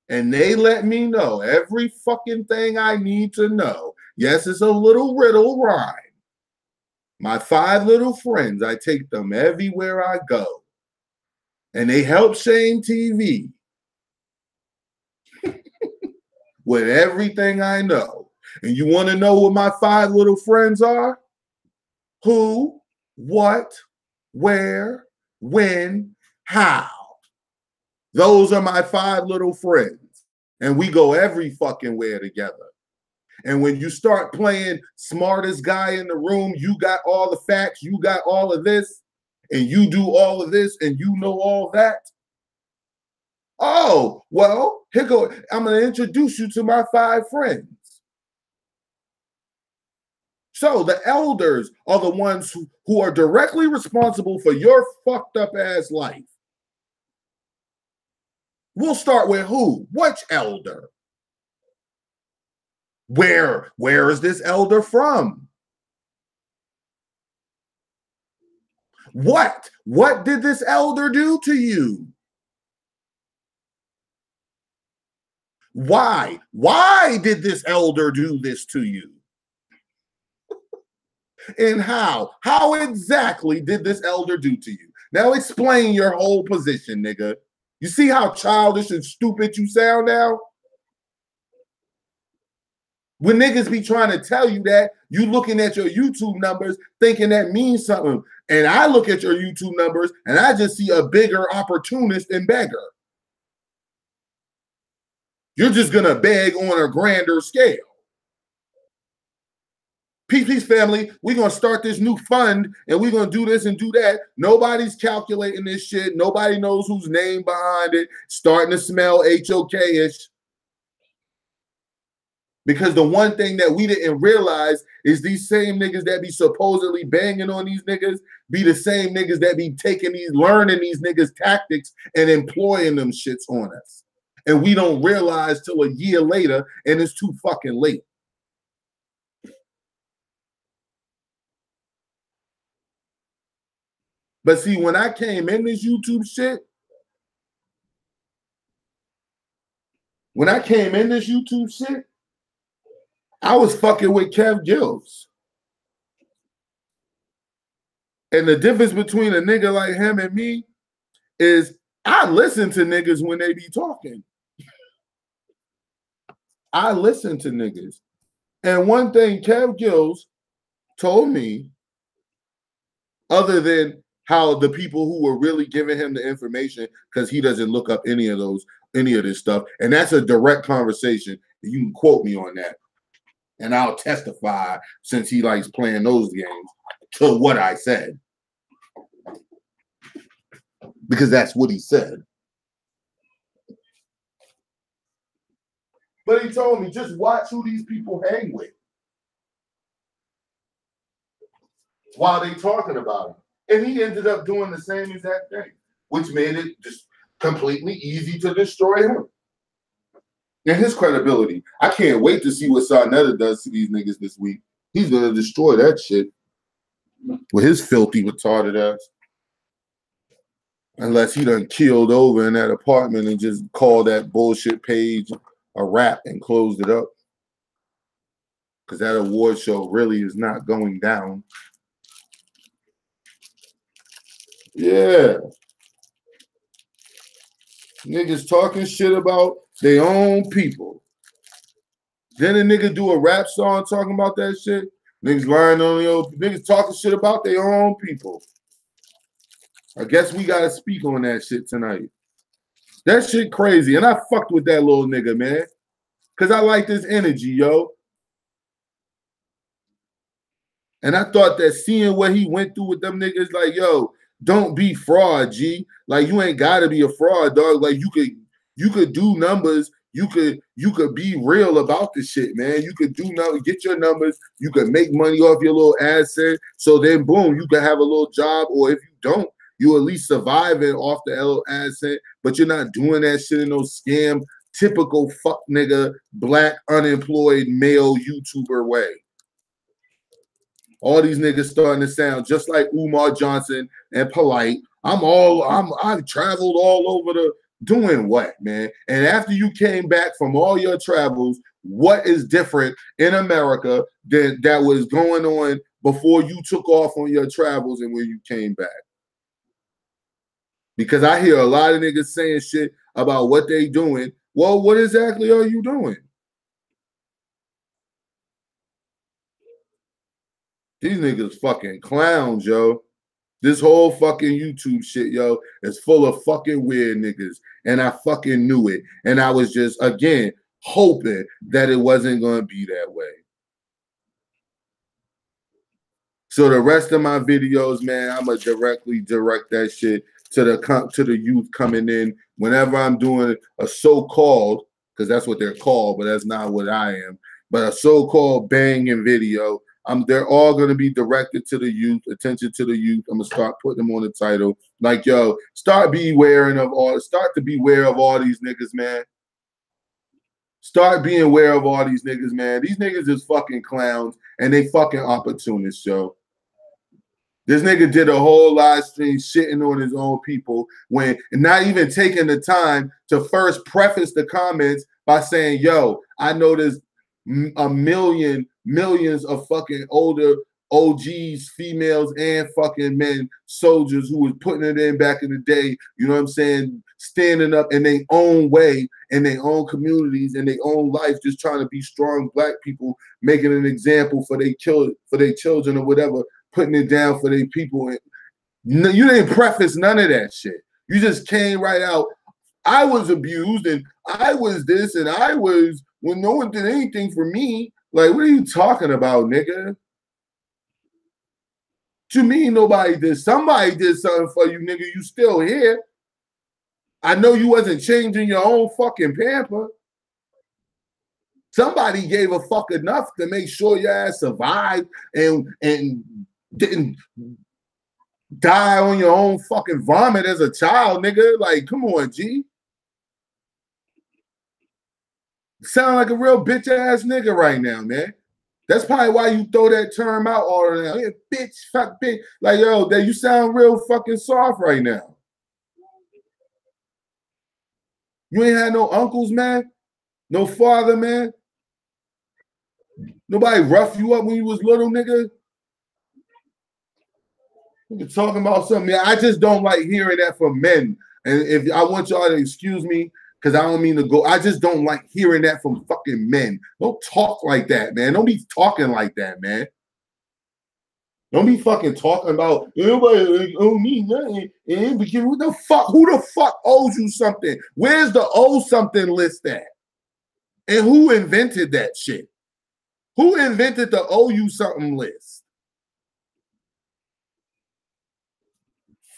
And they let me know every fucking thing I need to know. Yes, it's a little riddle rhyme. My 5 little friends, I take them everywhere I go. And they help Shane TV with everything I know. And you want to know what my 5 little friends are? Who, what, where, when, how. Those are my 5 little friends. And we go every fucking where together. And when you start playing smartest guy in the room, you got all the facts, you got all of this, and you do all of this, and you know all that. Oh, well, here go. I'm going to introduce you to my 5 friends. So the elders are the ones who are directly responsible for your fucked up ass life. We'll start with who? Which elder? Where is this elder from? What did this elder do to you? Why did this elder do this to you? And how exactly did this elder do to you? Now explain your whole position, nigga. You see how childish and stupid you sound now? When niggas be trying to tell you that, you looking at your YouTube numbers thinking that means something. And I look at your YouTube numbers and I just see a bigger opportunist and beggar. You're just going to beg on a grander scale. Peace, family. We're going to start this new fund and we're going to do this and do that. Nobody's calculating this shit. Nobody knows whose name behind it. Starting to smell HOK-ish. Because the one thing that we didn't realize is these same niggas that be supposedly banging on these niggas be the same niggas that be learning these niggas tactics and employing them shits on us. And we don't realize till a year later and it's too fucking late. But see, when I came in this YouTube shit, I was fucking with Kev Gills. And the difference between a nigga like him and me is I listen to niggas when they be talking. I listen to niggas. And one thing Kev Gills told me, other than how the people who were really giving him the information, because he doesn't look up any of this stuff, and that's a direct conversation. You can quote me on that. And I'll testify, since he likes playing those games, to what I said. Because that's what he said. But he told me, just watch who these people hang with while they talking about him. And he ended up doing the same exact thing, which made it just completely easy to destroy him. And his credibility. I can't wait to see what Sarnetta does to these niggas this week. He's going to destroy that shit with his filthy, retarded ass. Unless he done keeled over in that apartment and just called that bullshit page a wrap and closed it up. Because that award show really is not going down. Yeah. Niggas talking shit about their own people. Then a nigga do a rap song talking about that shit. Niggas lying on the old niggas talking shit about their own people. I guess we gotta speak on that shit tonight. That shit crazy. And I fucked with that little nigga, man. Cause I like this energy, yo. And I thought that seeing what he went through with them niggas, like, yo, don't be fraud, G. Like, you ain't gotta be a fraud, dog. Like, you could do numbers. You could be real about the shit, man. You could do numbers, get your numbers. You could make money off your little asset. So then, boom, you could have a little job. Or if you don't, you at least surviving off the little asset. But you're not doing that shit in no scam, typical fuck nigga, black, unemployed male YouTuber way. All these niggas starting to sound just like Umar Johnson and Polite. I've traveled all over the doing what, man? And after you came back from all your travels, what is different in America that was going on before you took off on your travels and when you came back? Because I hear a lot of niggas saying shit about what they doing. Well, what exactly are you doing? These niggas fucking clowns, yo. This whole fucking YouTube shit, yo, is full of fucking weird niggas. And I fucking knew it. And I was just, again, hoping that it wasn't going to be that way. So the rest of my videos, man, I'm going to directly direct that shit to the youth coming in. Whenever I'm doing a so-called, because that's what they're called, but that's not what I am, but a so-called banging video, they're all going to be directed to the youth, attention to the youth. I'm going to start putting them on the title. Like, yo, start to be aware of all these niggas, man. Start being aware of all these niggas, man. These niggas is fucking clowns and they fucking opportunists, yo. This nigga did a whole live stream shitting on his own people when not even taking the time to first preface the comments by saying, yo, I know there's millions of fucking older OGs, females and fucking men, soldiers who was putting it in back in the day, you know what I'm saying, standing up in their own way, in their own communities, in their own life, just trying to be strong black people, making an example for their children or whatever, putting it down for their people. You didn't preface none of that shit. You just came right out. I was abused and I was this and I was, when no one did anything for me. Like, what are you talking about, nigga? What you mean nobody did? Somebody did something for you, nigga. You still here. I know you wasn't changing your own fucking pamper. Somebody gave a fuck enough to make sure your ass survived and didn't die on your own fucking vomit as a child, nigga. Like, come on, G. Sound like a real bitch ass nigga right now, man. That's probably why you throw that term out all the time. Hey, bitch, fuck, bitch. Like, yo, that you sound real fucking soft right now. You ain't had no uncles, man. No father, man. Nobody rough you up when you was little, nigga. You're talking about something. I just don't like hearing that from men. And if I want y'all to excuse me, because I don't mean to go, I just don't like hearing that from fucking men. Don't talk like that, man. Don't be talking like that, man. Don't be fucking talking about everybody owe me nothing. Who the fuck owes you something? Where's the owe something list at? And who invented that shit? Who invented the owe you something list?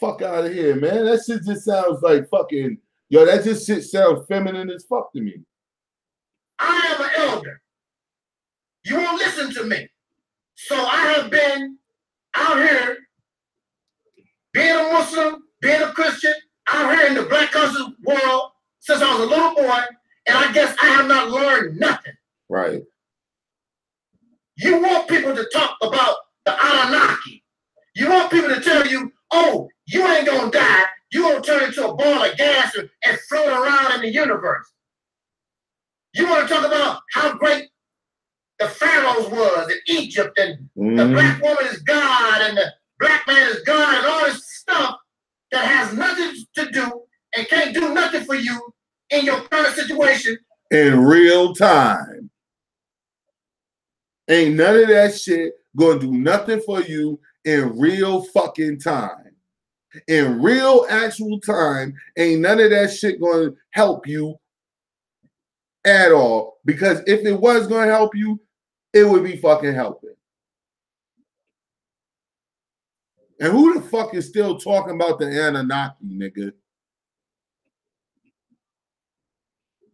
Fuck out of here, man. That shit just sounds like fucking, yo, that just shit sounds feminine as fuck to me. I am an elder. You won't listen to me. So I have been out here being a Muslim, being a Christian, out here in the black culture world since I was a little boy, and I guess I have not learned nothing. Right. You want people to talk about the Anunnaki. You want people to tell you, oh, you ain't gonna die. You're gonna turn into a ball of gas and float around in the universe. You want to talk about how great the pharaohs was in Egypt, and the black woman is God, and the black man is God, and all this stuff that has nothing to do and can't do nothing for you in your current situation. In real time. Ain't none of that shit gonna do nothing for you in real fucking time. In real actual time, ain't none of that shit gonna help you at all. Because if it was gonna help you, it would be fucking helping. And who the fuck is still talking about the Anunnaki, nigga?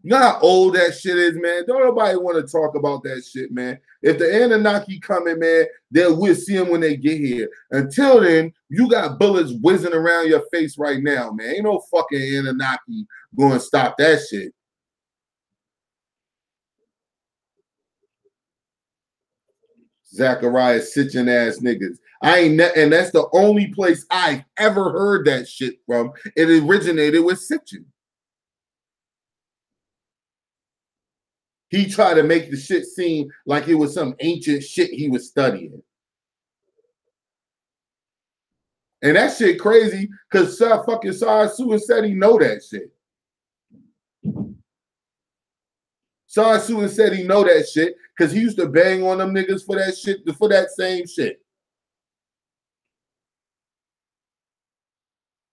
You know how old that shit is, man? Don't nobody want to talk about that shit, man. If the Anunnaki coming, man, then we'll see them when they get here. Until then, you got bullets whizzing around your face right now, man. Ain't no fucking Anunnaki going to stop that shit. Zachariah Sitchin ass niggas. And that's the only place I ever heard that shit from. It originated with Sitchin. He tried to make the shit seem like it was some ancient shit he was studying. And that shit crazy because fucking Sarasu said he know that shit. Sarasu said he know that shit because he used to bang on them niggas for that shit, for that same shit.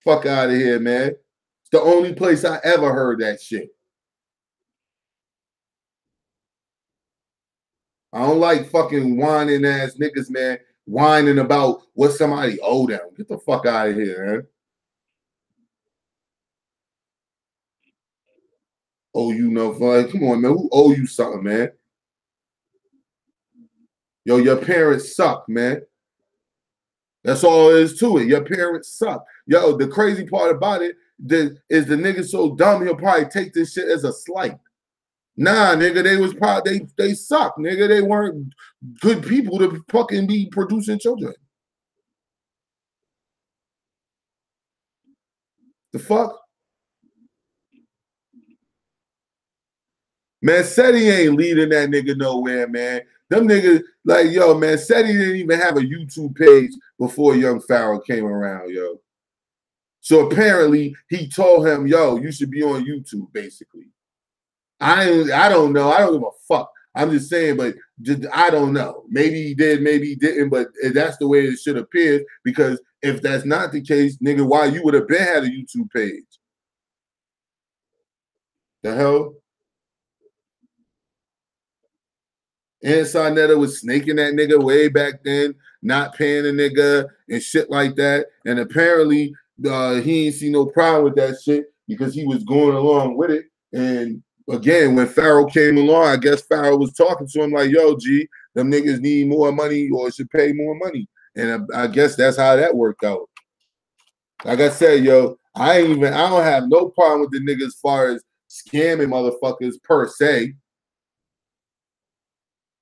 Fuck out of here, man. It's the only place I ever heard that shit. I don't like fucking whining ass niggas, man, whining about what somebody owe them. Get the fuck out of here, man. Oh, you know, like, come on, man. Who owe you something, man? Yo, your parents suck, man. That's all there is to it. Your parents suck. Yo, the crazy part about it is the nigga so dumb he'll probably take this shit as a slight. Nah, nigga, they was probably they suck, nigga. They weren't good people to fucking be producing children. The fuck? Man, Seti ain't leading that nigga nowhere, man. Them niggas, like, yo, man, Seti didn't even have a YouTube page before Young Pharaoh came around, yo. So apparently he told him, yo, you should be on YouTube, basically. I don't know. I don't give a fuck. I'm just saying, but I don't know. Maybe he did, maybe he didn't, but that's the way it should appear, because if that's not the case, nigga, why you would have been had a YouTube page? The hell? Inside Netter was snaking that nigga way back then, not paying the nigga and shit like that. And apparently he ain't see no problem with that shit because he was going along with it. And again, when Pharaoh came along, I guess Pharaoh was talking to him like, yo, G, them niggas need more money or should pay more money. And I guess that's how that worked out. Like I said, yo, I don't have no problem with the niggas as far as scamming motherfuckers per se.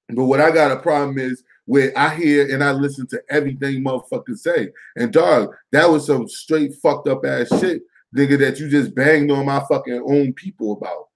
But what I got a problem is where I hear and I listen to everything motherfuckers say. And dog, that was some straight fucked up ass shit, nigga, that you just banged on my fucking own people about.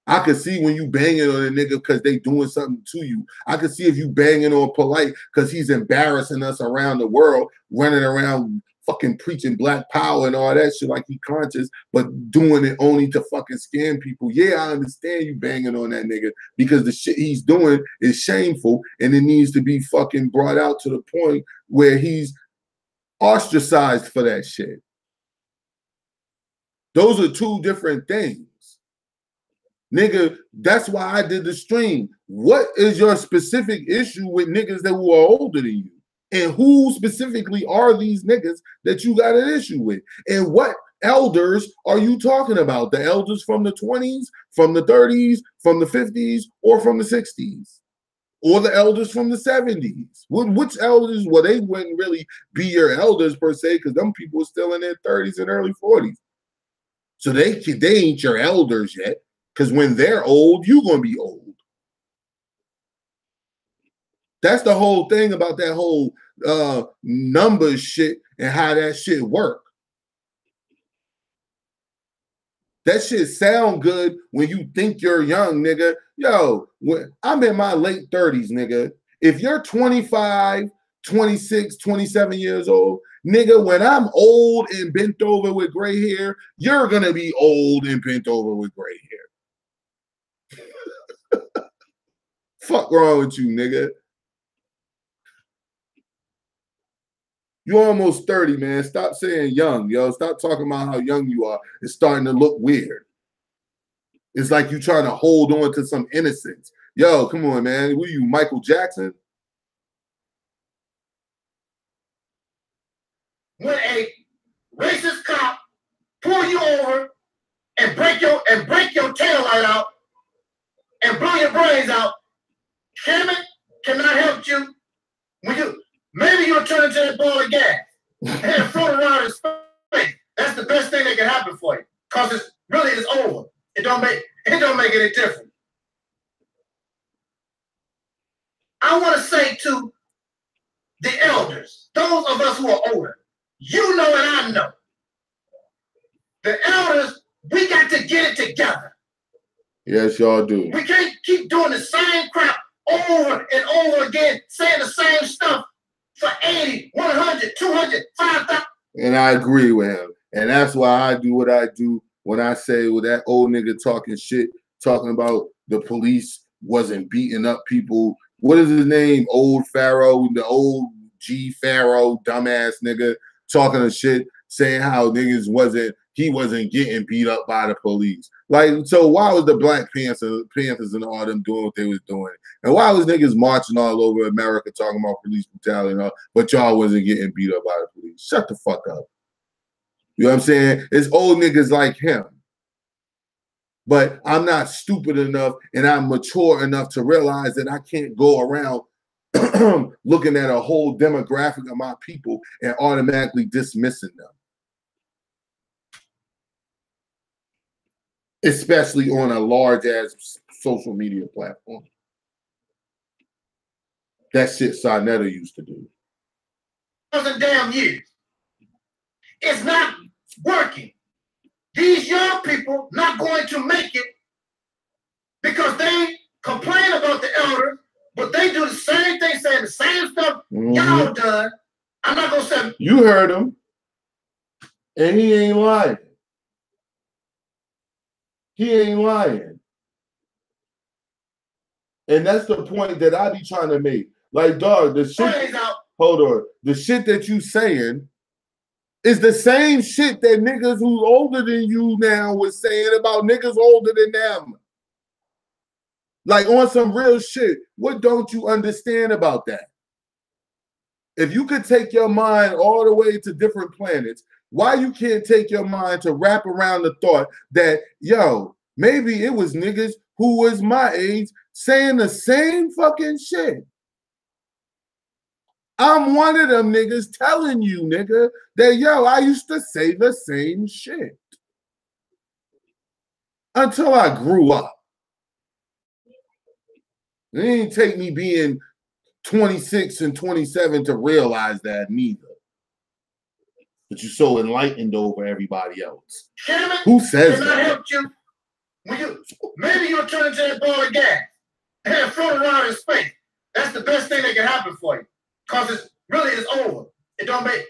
I could see when you banging on a nigga because they doing something to you. I could see if you banging on Polite because he's embarrassing us around the world, running around fucking preaching black power and all that shit like he conscious, but doing it only to fucking scam people. Yeah, I understand you banging on that nigga because the shit he's doing is shameful and it needs to be fucking brought out to the point where he's ostracized for that shit. Those are two different things. Nigga, that's why I did the stream. What is your specific issue with niggas that who are older than you? And who specifically are these niggas that you got an issue with? And what elders are you talking about? The elders from the 20s, from the 30s, from the 50s, or from the 60s? Or the elders from the 70s? Which elders? Well, they wouldn't really be your elders per se, because them people are still in their 30s and early 40s. So they ain't your elders yet. Because when they're old, you're going to be old. That's the whole thing about that whole numbers shit and how that shit work. That shit sound good when you think you're young, nigga. Yo, I'm in my late 30s, nigga. If you're 25, 26, 27 years old, nigga, when I'm old and bent over with gray hair, you're going to be old and bent over with gray hair. Fuck wrong with you, nigga? You almost 30, man. Stop saying young, yo. Stop talking about how young you are. It's starting to look weird. It's like you trying to hold on to some innocence. Yo, come on, man. Who are you, Michael Jackson? your tail light out and blow your brains out, cannot help you when maybe you'll turn into that ball of gas and float around in space. That's the best thing that can happen for you, because it's really is over. It don't make any difference. I want to say to the elders, those of us who are older, you know and I know, the elders, we got to get it together. Yes, y'all do. We can't keep doing the same crap over and over again, saying the same stuff for 80, 100, 200, 5,000. And I agree with him. And that's why I do what I do when I say, well, that old nigga talking shit, talking about the police wasn't beating up people. What is his name? Old Pharaoh, the old G Pharaoh, dumbass nigga, talking to shit, saying how niggas he wasn't getting beat up by the police. Like, so why was the Black Panthers and all them doing what they was doing? And why was niggas marching all over America talking about police brutality and all, but y'all wasn't getting beat up by the police? Shut the fuck up. You know what I'm saying? It's old niggas like him. But I'm not stupid enough and I'm mature enough to realize that I can't go around looking at a whole demographic of my people and automatically dismissing them. Especially on a large-ass social media platform. That shit Sarnetta used to do. 1,000 damn years. It's not working. These young people not going to make it because they complain about the elders, but they do the same thing, saying the same stuff y'all done. I'm not going to say. You heard him. And he ain't lying. He ain't lying. And that's the point that I be trying to make. Like, dog, the shit, hold on. The shit that you saying is the same shit that niggas who's older than you now was saying about niggas older than them. Like, on some real shit. What don't you understand about that? If you could take your mind all the way to different planets, why you can't take your mind to wrap around the thought that, yo, maybe it was niggas who was my age saying the same fucking shit. I'm one of them niggas telling you, nigga, that, yo, I used to say the same shit. Until I grew up. It didn't take me being 26 and 27 to realize that neither. But you're so enlightened over everybody else. Who says that? Can I help you? Maybe you'll turn into that ball of gas and float around in space. That's the best thing that can happen for you, because it's really is over. It don't make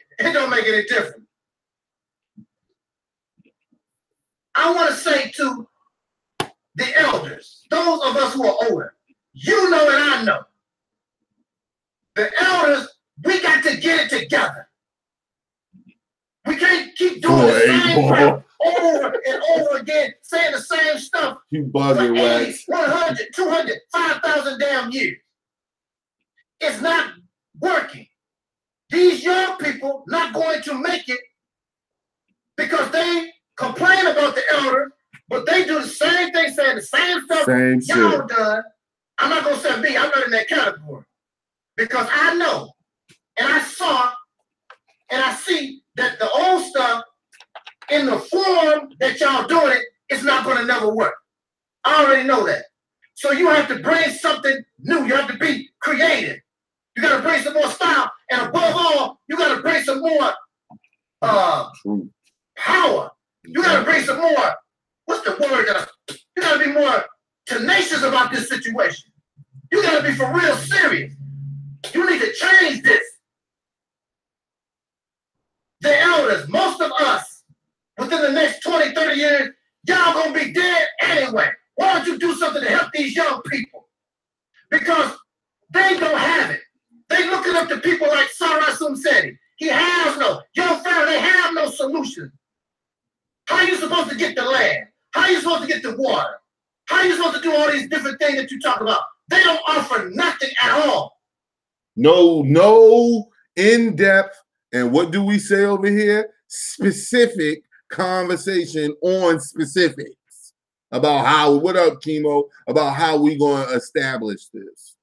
any difference. I want to say to the elders, those of us who are older, you know and I know, the elders, we got to get it together. We can't keep doing the same crap over and over again, saying the same stuff. You bugging, for 80, 100, 200, 5,000 damn years. It's not working. These young people not going to make it because they complain about the elders, but they do the same thing, saying the same stuff y'all done. I'm not going to say me. I'm not in that category. Because I know, and I saw, and I see that the old stuff in the form that y'all doing it, it's not going to never work. I already know that. So you have to bring something new. You have to be creative. You got to bring some more style. And above all, you got to bring some more power. You got to bring some more, what's the word? You got to be more tenacious about this situation. You got to be for real serious. You need to change this. The elders, most of us, within the next 20, 30 years, y'all gonna be dead anyway. Why don't you do something to help these young people? Because they don't have it. They looking up to people like Sarah Sumseti. He has no, young fella, they have no solution. How are you supposed to get the land? How are you supposed to get the water? How are you supposed to do all these different things that you talk about? They don't offer nothing at all. No in-depth, and what do we say over here? Specific conversation on specifics. about how, what up, Chemo, about how we going to establish this.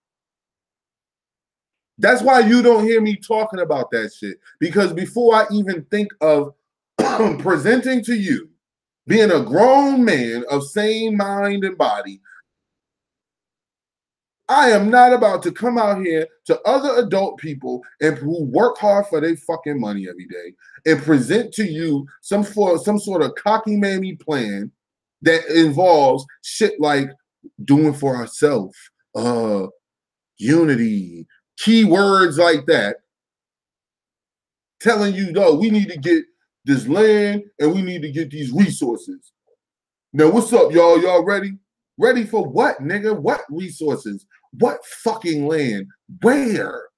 That's why you don't hear me talking about that shit. Because before I even think of presenting to you, being a grown man of sane mind and body, I am not about to come out here to other adult people and who work hard for their fucking money every day and present to you some sort of cocky mammy plan that involves shit like doing for ourselves, unity, keywords like that, telling you, no, we need to get this land and we need to get these resources. Now, what's up, y'all? Y'all ready? Ready for what, nigga? What resources? What fucking land? Where?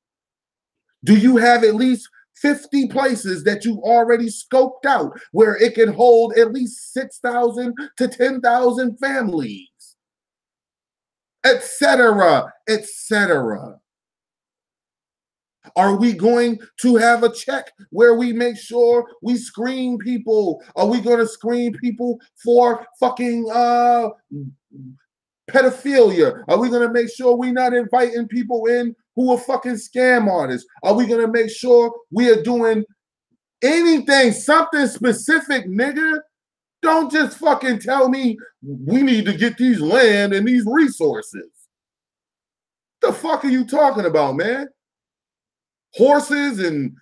Do you have at least 50 places that you already scoped out where it can hold at least 6,000 to 10,000 families? Etc., etc. Are we going to have a check where we make sure we screen people? Are we going to screen people for fucking pedophilia? Are we going to make sure we're not inviting people in who are fucking scam artists? Are we going to make sure we are doing anything, something specific, nigga? Don't just fucking tell me we need to get these land and these resources. The fuck are you talking about, man? Horses and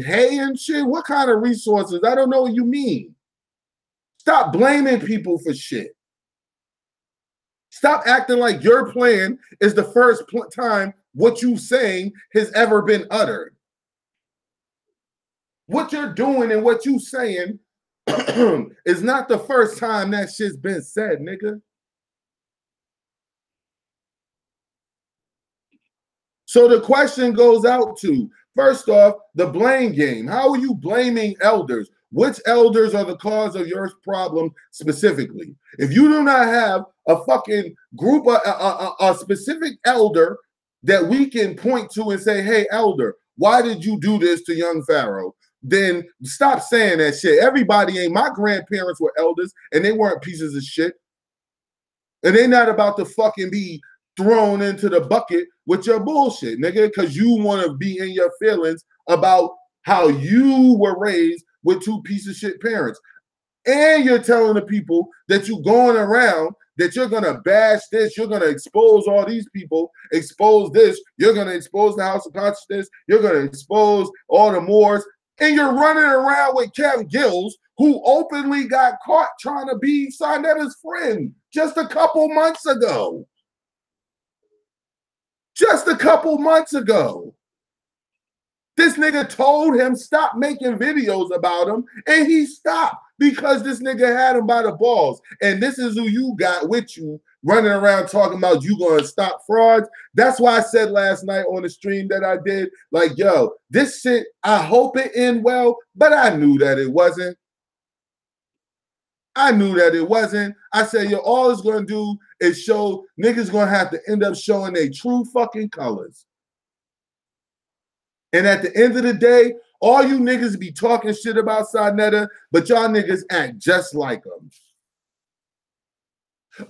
hay and shit? What kind of resources? I don't know what you mean. Stop blaming people for shit. Stop acting like your plan is the first time what you saying has ever been uttered. What you're doing and what you saying is not the first time that shit's been said, nigga. So the question goes out to, first off, the blame game. How are you blaming elders? Which elders are the cause of your problem specifically? If you do not have a fucking group, a specific elder that we can point to and say, hey, elder, why did you do this to young Pharaoh? Then stop saying that shit. Everybody ain't, my grandparents were elders and they weren't pieces of shit. And they're not about to fucking be thrown into the bucket with your bullshit, nigga, because you want to be in your feelings about how you were raised with two piece of shit parents. And you're telling the people that you're going around that you're going to bash this, you're going to expose all these people, expose this, you're going to expose the House of Consciousness, you're going to expose all the Moors, and you're running around with Kev Gills, who openly got caught trying to be Sonetta's friend just a couple months ago. Just a couple months ago. This nigga told him stop making videos about him, and he stopped because this nigga had him by the balls. And this is who you got with you running around talking about you gonna stop frauds. That's why I said last night on the stream that I did, like, yo, this shit, I hope it end well, but I knew that it wasn't. I knew that it wasn't. I said, yo, all it's gonna do is show niggas gonna have to end up showing their true fucking colors. And at the end of the day, all you niggas be talking shit about Sonetta, but y'all niggas act just like them.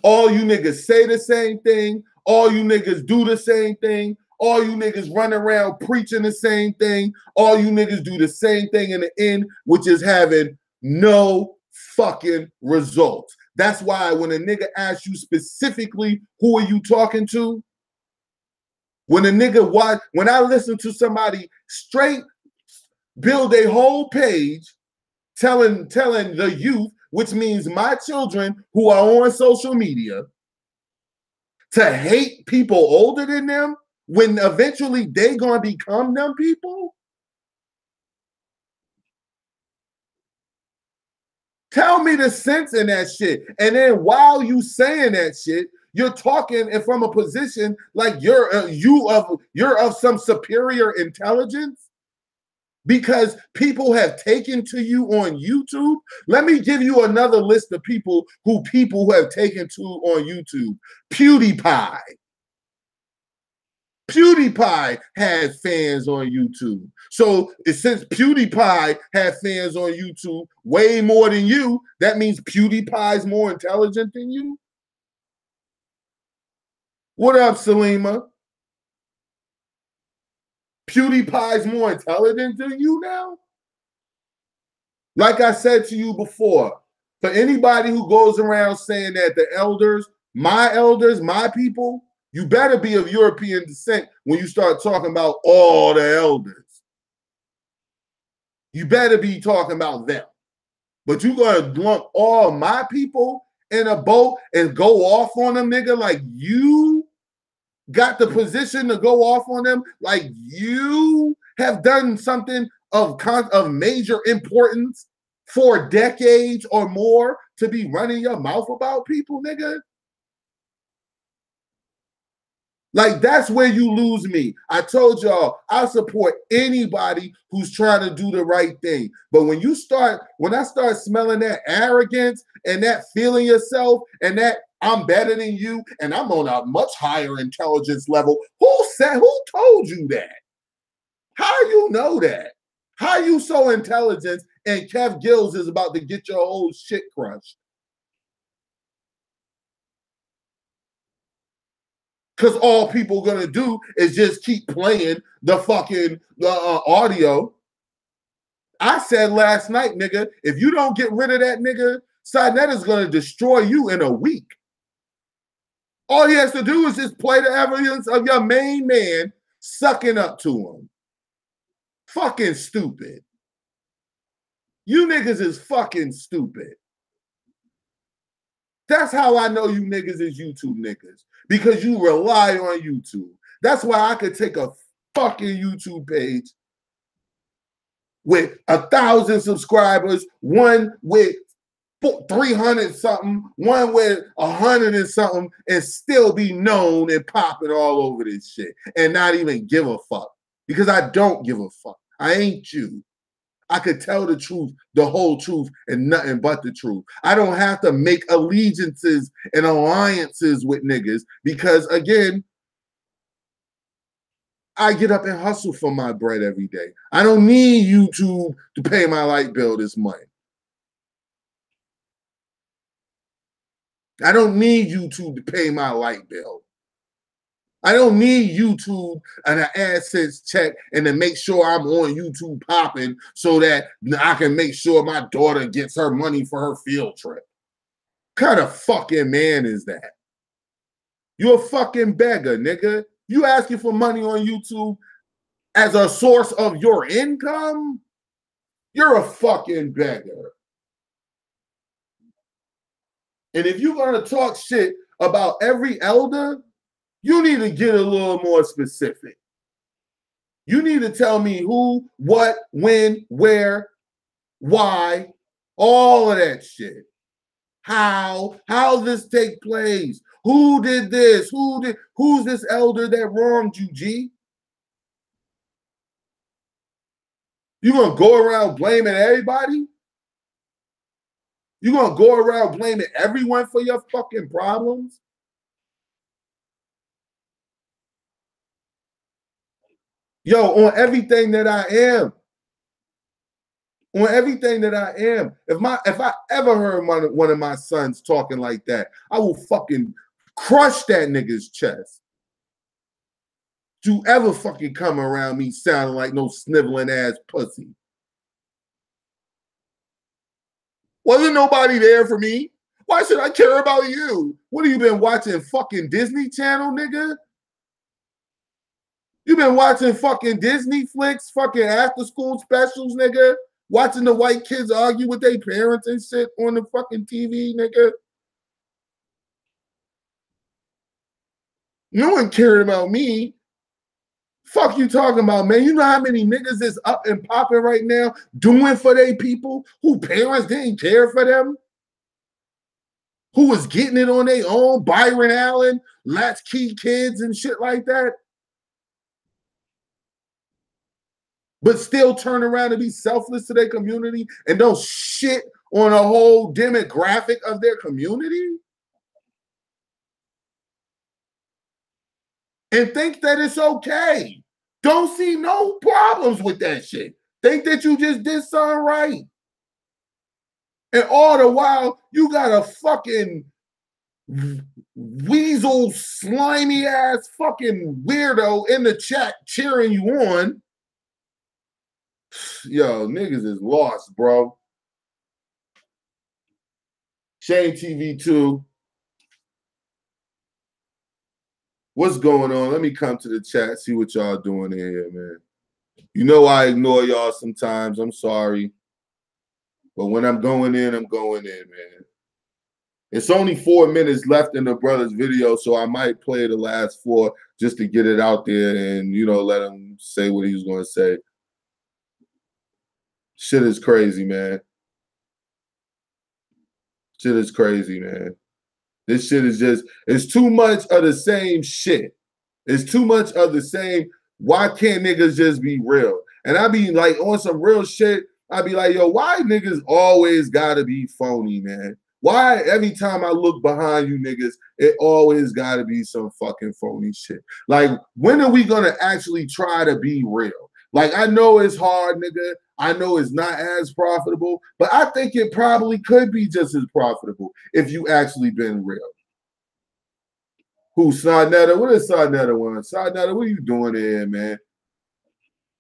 All you niggas say the same thing. All you niggas do the same thing. All you niggas run around preaching the same thing. All you niggas do the same thing in the end, which is having no fucking results. That's why when a nigga asks you specifically, who are you talking to? When a nigga watch, when I listen to somebody straight build a whole page telling the youth, which means my children who are on social media, to hate people older than them when eventually they gonna become them people? Tell me the sense in that shit. And then while you saying that shit, you're talking and from a position like you're of some superior intelligence because people have taken to you on YouTube. Let me give you another list of people who have taken to on YouTube. PewDiePie. PewDiePie had fans on YouTube. So since PewDiePie had fans on YouTube way more than you, that means PewDiePie's more intelligent than you? What up, Salima? PewDiePie's more intelligent than you now? Like I said to you before, for anybody who goes around saying that the elders, my people, you better be of European descent when you start talking about all the elders. You better be talking about them. But you gonna lump all my people in a boat and go off on them, nigga, like you got the position to go off on them, like you have done something of major importance for decades or more to be running your mouth about people, nigga? Like, that's where you lose me. I told y'all, I support anybody who's trying to do the right thing. But when I start smelling that arrogance and that feeling yourself and that I'm better than you and I'm on a much higher intelligence level, who told you that? How you know that? How you so intelligent and Kev Gills is about to get your whole shit crushed? Because all people are going to do is just keep playing the fucking audio. I said last night, nigga, if you don't get rid of that nigga, Sinetta is going to destroy you in a week. All he has to do is just play the evidence of your main man sucking up to him. Fucking stupid. You niggas is fucking stupid. That's how I know you niggas is YouTube niggas. Because you rely on YouTube. That's why I could take a fucking YouTube page with 1,000 subscribers, one with 300 something, one with 100 and something, and still be known and popping all over this shit and not even give a fuck. Because I don't give a fuck. I ain't you. I could tell the truth, the whole truth, and nothing but the truth. I don't have to make allegiances and alliances with niggas because, again, I get up and hustle for my bread every day. I don't need YouTube to pay my light bill this month. I don't need YouTube to pay my light bill. I don't need YouTube and an AdSense check and to make sure I'm on YouTube popping so that I can make sure my daughter gets her money for her field trip. What kind of fucking man is that? You're a fucking beggar, nigga. You asking for money on YouTube as a source of your income? You're a fucking beggar. And if you're going to talk shit about every elder, you need to get a little more specific. You need to tell me who, what, when, where, why, all of that shit. How this take place? Who did this? Who's this elder that wronged you, G? You gonna go around blaming everybody? You gonna go around blaming everyone for your fucking problems? Yo, on everything that I am. On everything that I am. If I ever heard one of my sons talking like that, I will fucking crush that nigga's chest. Do you ever fucking come around me sounding like no sniveling ass pussy? Wasn't nobody there for me? Why should I care about you? What have you been watching, fucking Disney Channel, nigga? You been watching fucking Disney flicks, fucking after school specials, nigga? Watching the white kids argue with their parents and shit on the fucking TV, nigga? No one cared about me. Fuck you talking about, man? You know how many niggas is up and popping right now doing for their people who parents didn't care for them? Who was getting it on their own? Byron Allen, latchkey kids and shit like that? But still turn around and be selfless to their community and don't shit on a whole demographic of their community? and think that it's okay. Don't see no problems with that shit. Think that you just did something right. And all the while, you got a fucking weasel, slimy ass fucking weirdo in the chat cheering you on. Yo, niggas is lost, bro. Shane TV2. What's going on? Let me come to the chat, see what y'all doing in here, man. You know I ignore y'all sometimes. I'm sorry. But when I'm going in, man. It's only 4 minutes left in the brother's video, so I might play the last 4 just to get it out there and, you know, let him say what he was going to say. Shit is crazy, man. Shit is crazy, man. This shit is just, it's too much of the same shit. It's too much of the same. Why can't niggas just be real? And I be like, on some real shit, I be like, yo, why niggas always gotta be phony, man? Why every time I look behind you niggas, it always gotta be some fucking phony shit? Like, when are we gonna actually try to be real? Like, I know it's hard, nigga. I know it's not as profitable, but I think it probably could be just as profitable if you actually been real. Who, Sarnetta? What is Sarnetta one? Sarnetta, what are you doing here, man?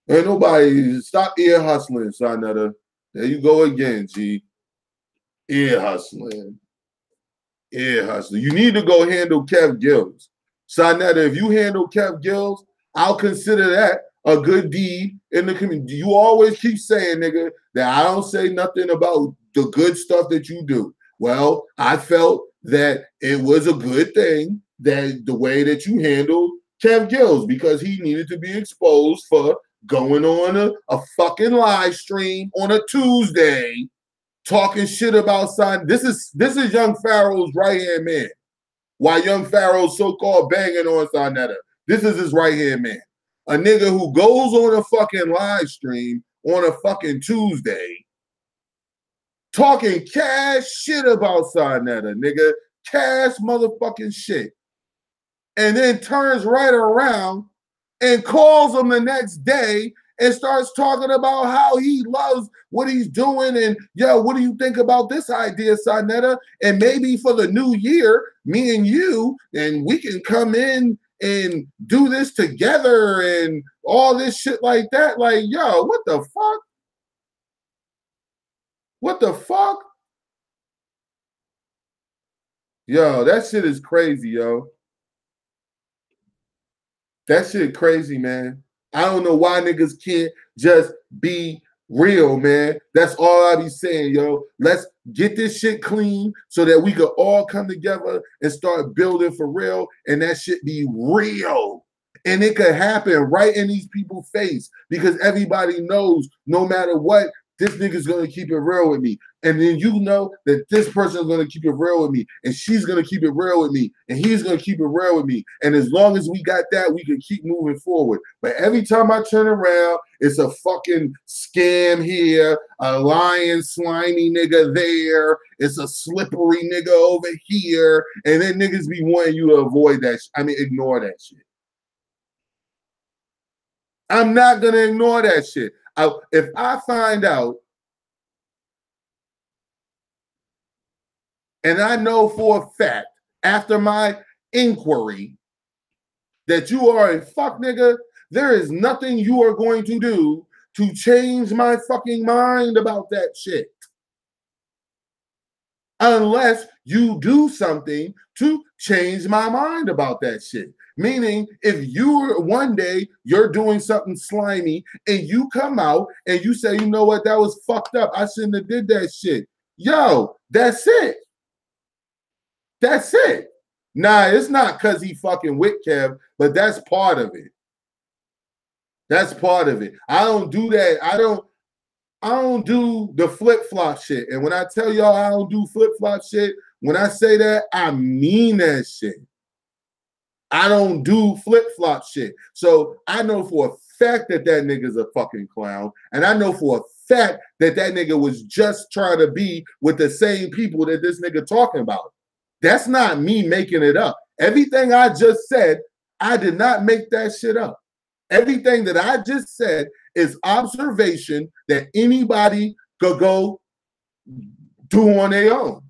Ain't nobody, stop ear hustling, Sarnetta. There you go again, G. Ear hustling. Ear hustling. You need to go handle Kev Gills. Sarnetta, if you handle Kev Gills, I'll consider that a good deed in the community. You always keep saying, nigga, that I don't say nothing about the good stuff that you do. Well, I felt that it was a good thing that the way that you handled Kev Gills, because he needed to be exposed for going on a fucking live stream on a Tuesday, talking shit about Son. This is Young Pharaoh's right-hand man. While Young Pharaoh's so-called banging on Sarnetta, this is his right-hand man. A nigga who goes on a fucking live stream on a fucking Tuesday talking cash shit about Sarnetta, nigga. Cash motherfucking shit. And then turns right around and calls him the next day and starts talking about how he loves what he's doing. And, yo, what do you think about this idea, Sarnetta? And maybe for the new year, me and you, and we can come in and do this together and all this shit like that. Like, yo, what the fuck? What the fuck? Yo, that shit is crazy, yo. That shit crazy, man. I don't know why niggas can't just be real, man. That's all I be saying, yo. Let's get this shit clean so that we could all come together and start building for real, and that shit be real. And it could happen right in these people's face because everybody knows no matter what, this nigga's gonna keep it real with me. And then you know that this person's gonna keep it real with me, and she's gonna keep it real with me, and he's gonna keep it real with me. And as long as we got that, we can keep moving forward. But every time I turn around, it's a fucking scam here, a lying, slimy nigga there, it's a slippery nigga over here, and then niggas be wanting you to avoid that. Ignore that shit. I'm not gonna ignore that shit. If I find out, and I know for a fact after my inquiry that you are a fuck nigga, there is nothing you are going to do to change my fucking mind about that shit. Unless you do something to change my mind about that shit. Meaning, if one day you're doing something slimy and you come out and you say, you know what, that was fucked up. I shouldn't have did that shit. Yo, that's it. That's it. Nah, it's not because he fucking with Kev, but that's part of it. That's part of it. I don't do that. I don't do the flip-flop shit. And when I tell y'all I don't do flip-flop shit, when I say that, I mean that shit. I don't do flip-flop shit. So I know for a fact that nigga's a fucking clown. And I know for a fact that nigga was just trying to be with the same people that this nigga talking about. That's not me making it up. Everything I just said, I did not make that shit up. Everything that I just said is observation that anybody could go do on their own.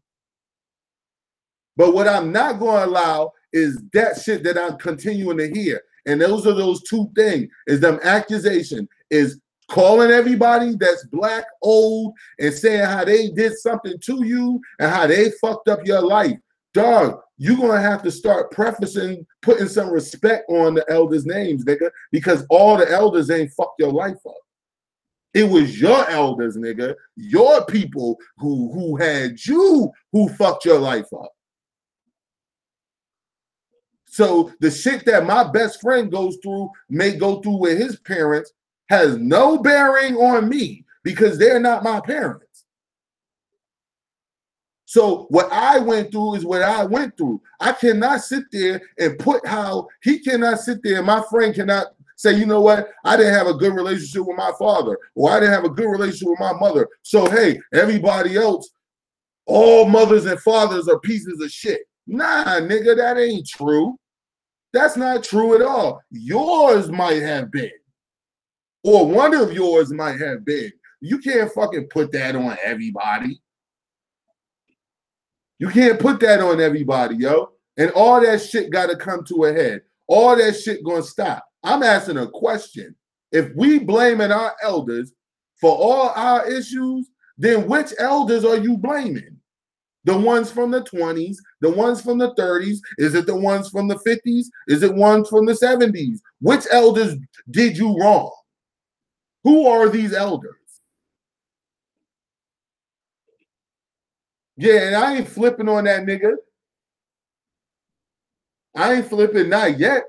But what I'm not going to allow is that shit that I'm continuing to hear. And those are those two things, is them accusation, is calling everybody that's black, old, and saying how they did something to you and how they fucked up your life. Dog, you're going to have to start prefacing, putting some respect on the elders' names, nigga, because all the elders ain't fucked your life up. It was your elders, nigga, your people who had you who fucked your life up. So the shit that my best friend may go through with his parents has no bearing on me because they're not my parents. So what I went through is what I went through. I cannot sit there and put how he cannot sit there. My friend cannot say, you know what? I didn't have a good relationship with my father, or I didn't have a good relationship with my mother. So, hey, everybody else, all mothers and fathers are pieces of shit. Nah, nigga, that ain't true. That's not true at all. Yours might have been, or one of yours might have been. You can't fucking put that on everybody. You can't put that on everybody, yo. And all that shit got to come to a head. All that shit gonna stop. I'm asking a question. If we blaming our elders for all our issues, then which elders are you blaming? The ones from the 20s, the ones from the 30s, is it the ones from the 50s? Is it ones from the 70s? Which elders did you wrong? Who are these elders? Yeah, and I ain't flipping on that nigga. I ain't flipping, not yet.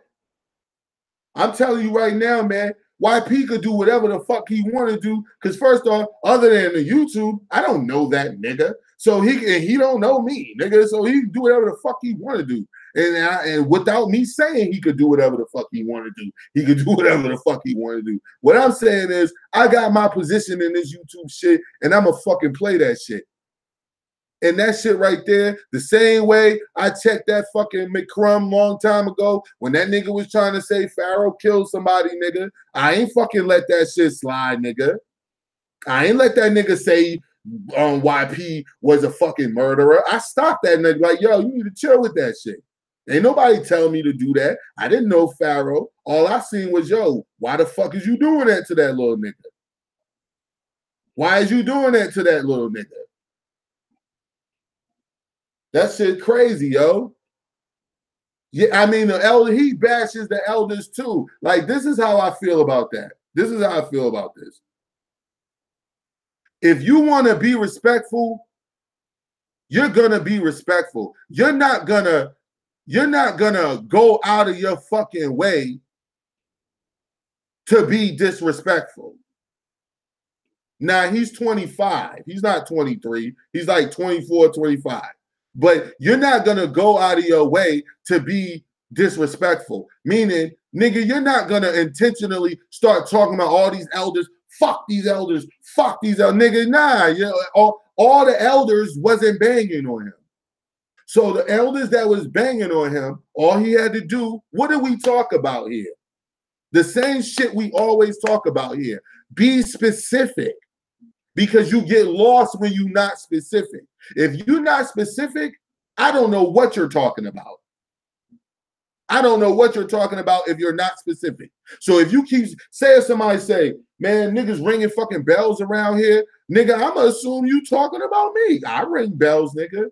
I'm telling you right now, man, YP could do whatever the fuck he want to do. Because first off, other than the YouTube, I don't know that nigga. So he don't know me, nigga. So he can do whatever the fuck he want to do. And without me saying he could do whatever the fuck he want to do, he could do whatever the fuck he want to do. What I'm saying is, I got my position in this YouTube shit, and I'm going to fucking play that shit. And that shit right there, the same way I checked that fucking McCrum long time ago when that nigga was trying to say Pharaoh killed somebody, nigga. I ain't fucking let that shit slide, nigga. I ain't let that nigga say YP was a fucking murderer. I stopped that nigga like, yo, you need to chill with that shit. Ain't nobody telling me to do that. I didn't know Pharaoh. All I seen was, yo, why the fuck is you doing that to that little nigga? Why is you doing that to that little nigga? That shit crazy, yo. Yeah, I mean, the elder, he bashes the elders too. Like, this is how I feel about that. This is how I feel about this. If you want to be respectful, you're gonna be respectful. You're not gonna go out of your fucking way to be disrespectful. Now, he's 25. He's not 23. He's like 24, 25. But you're not going to go out of your way to be disrespectful. Meaning, nigga, you're not going to intentionally start talking about all these elders. Fuck these elders. Fuck these elders. Nigga, nah. You know, all the elders wasn't banging on him. So the elders that was banging on him, all he had to do, what do we talk about here? The same shit we always talk about here. Be specific. Because you get lost when you're not specific. If you're not specific, I don't know what you're talking about. I don't know what you're talking about if you're not specific. So if you keep saying, somebody say, man, niggas ringing fucking bells around here, nigga, I'm gonna assume you talking about me. I ring bells, nigga.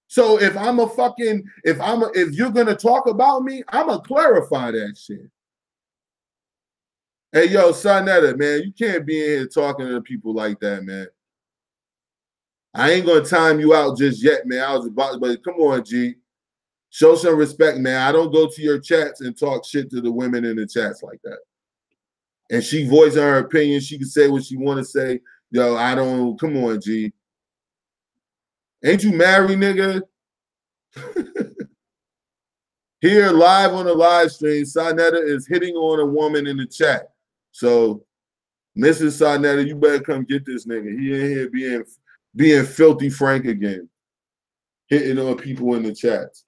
So if you're gonna talk about me, I'm gonna clarify that shit. Hey, yo, Sonetta, man, you can't be in here talking to people like that, man. I ain't gonna time you out just yet, man. I was about, but come on, G. Show some respect, man. I don't go to your chats and talk shit to the women in the chats like that. And she voicing her opinion. She can say what she want to say. Yo, I don't, come on, G. Ain't you married, nigga? Here, live on the live stream, Sonetta is hitting on a woman in the chat. So, Mrs. Sonetta, you better come get this nigga. He in here being filthy Frank again, hitting on people in the chats.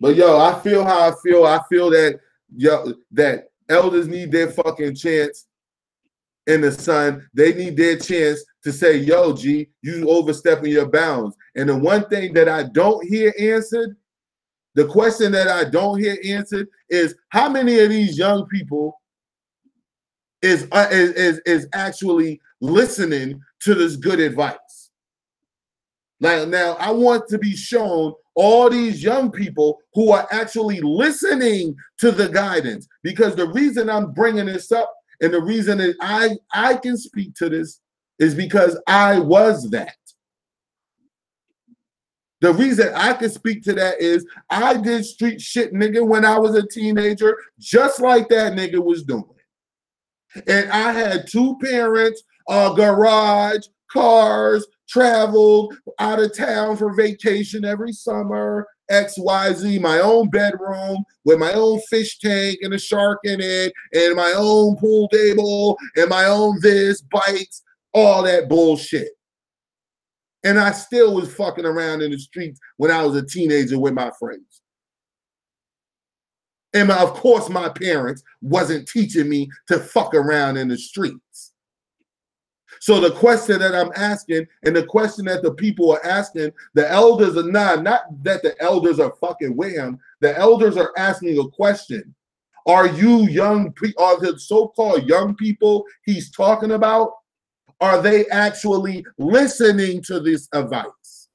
But yo, I feel how I feel. I feel that that elders need their fucking chance in the sun. They need their chance to say, yo, G, you overstepping your bounds. And the one thing that I don't hear answered, the question that I don't hear answered is how many of these young people is actually listening to this good advice? Now I want to be shown all these young people who are actually listening to the guidance, because the reason I'm bringing this up and the reason that I can speak to this is because I was that. The reason I can speak to that is I did street shit, nigga, when I was a teenager, just like that nigga was doing. And I had two parents, a garage, cars, traveled out of town for vacation every summer, XYZ, my own bedroom with my own fish tank and a shark in it, and my own pool table, and my own this, bikes, all that bullshit. And I still was fucking around in the streets when I was a teenager with my friends. And of course, my parents wasn't teaching me to fuck around in the streets. So the question that I'm asking, and the question that the people are asking, the elders are not that the elders are fucking with him. The elders are asking a question. Are you are the so-called young people he's talking about, are they actually listening to this advice?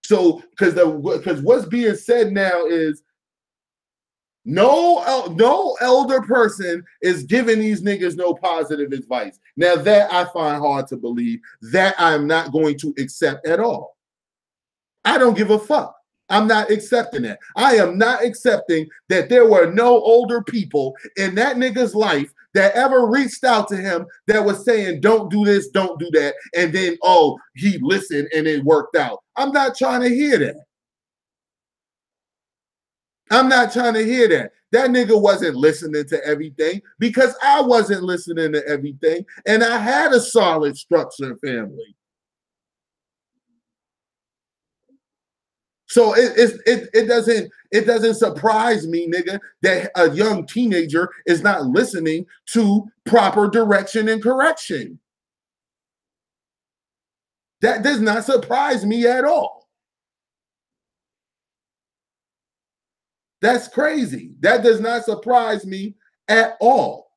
So, because what's being said now is no elder person is giving these niggas no positive advice. Now that I find hard to believe, that I'm not going to accept at all. I don't give a fuck. I'm not accepting that. I am not accepting that there were no older people in that nigga's life that ever reached out to him that was saying, don't do this, don't do that. And then, oh, he listened and it worked out. I'm not trying to hear that. I'm not trying to hear that. That nigga wasn't listening to everything because I wasn't listening to everything. And I had a solid structured family. So it doesn't surprise me, nigga, that a young teenager is not listening to proper direction and correction. That does not surprise me at all. That's crazy. That does not surprise me at all.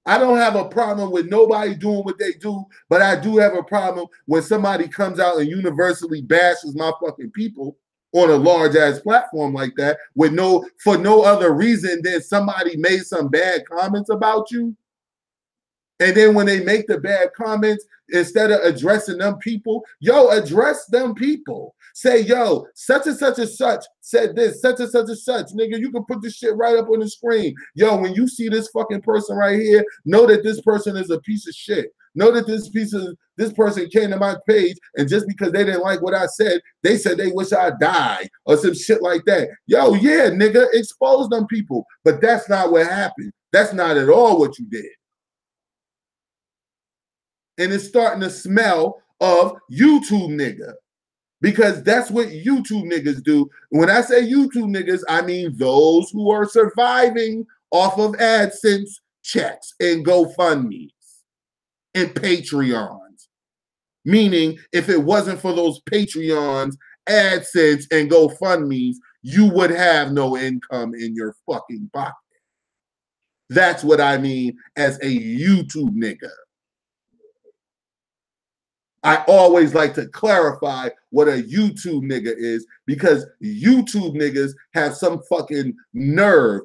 I don't have a problem with nobody doing what they do, but I do have a problem when somebody comes out and universally bashes my fucking people on a large ass platform like that for no other reason than somebody made some bad comments about you. And then when they make the bad comments, instead of addressing them people, yo, address them people. Say, yo, such and such said this, such and such. Nigga, you can put this shit right up on the screen. Yo, when you see this fucking person right here, know that this person is a piece of shit. Know that this person came to my page, and just because they didn't like what I said, they said they wish I died or some shit like that. Yo, yeah, nigga, expose them people. But that's not what happened. That's not at all what you did. And it's starting to smell of YouTube nigga, because that's what YouTube niggas do. When I say YouTube niggas, I mean those who are surviving off of AdSense checks and GoFundMes and Patreons. Meaning, if it wasn't for those Patreons, AdSense, and GoFundMes, you would have no income in your fucking pocket. That's what I mean as a YouTube nigga. I always like to clarify what a YouTube nigga is, because YouTube niggas have some fucking nerve.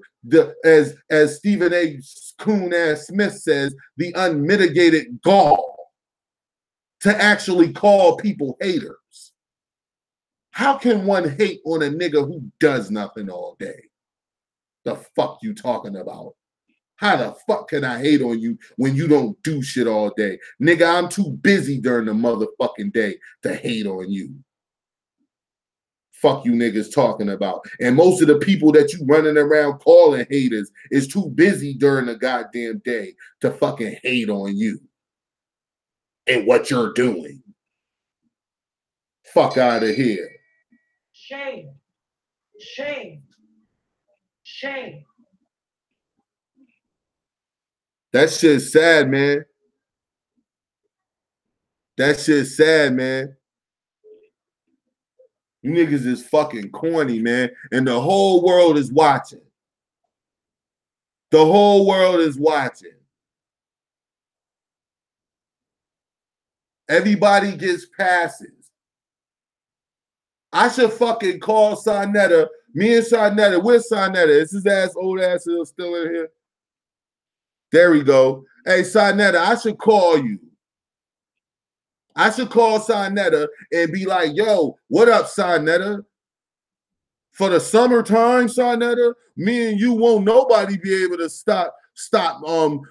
As Stephen A. Coon-ass Smith says, the unmitigated gall to actually call people haters. How can one hate on a nigga who does nothing all day? The fuck you talking about? How the fuck can I hate on you when you don't do shit all day? Nigga, I'm too busy during the motherfucking day to hate on you. Fuck you niggas talking about. And most of the people that you running around calling haters is too busy during the goddamn day to fucking hate on you and what you're doing. Fuck out of here. Shame. Shame. Shame. That shit's sad, man. That shit's sad, man. You niggas is fucking corny, man. And the whole world is watching. The whole world is watching. Everybody gets passes. I should fucking call Sarnetta. Me and Sarnetta. Where's Sarnetta? Is his ass, old ass still in here? There we go. Hey, Sarnetta, I should call you. I should call Sarnetta and be like, yo, what up, Sarnetta? For the summertime, Sarnetta, me and you won't nobody be able to stop Shane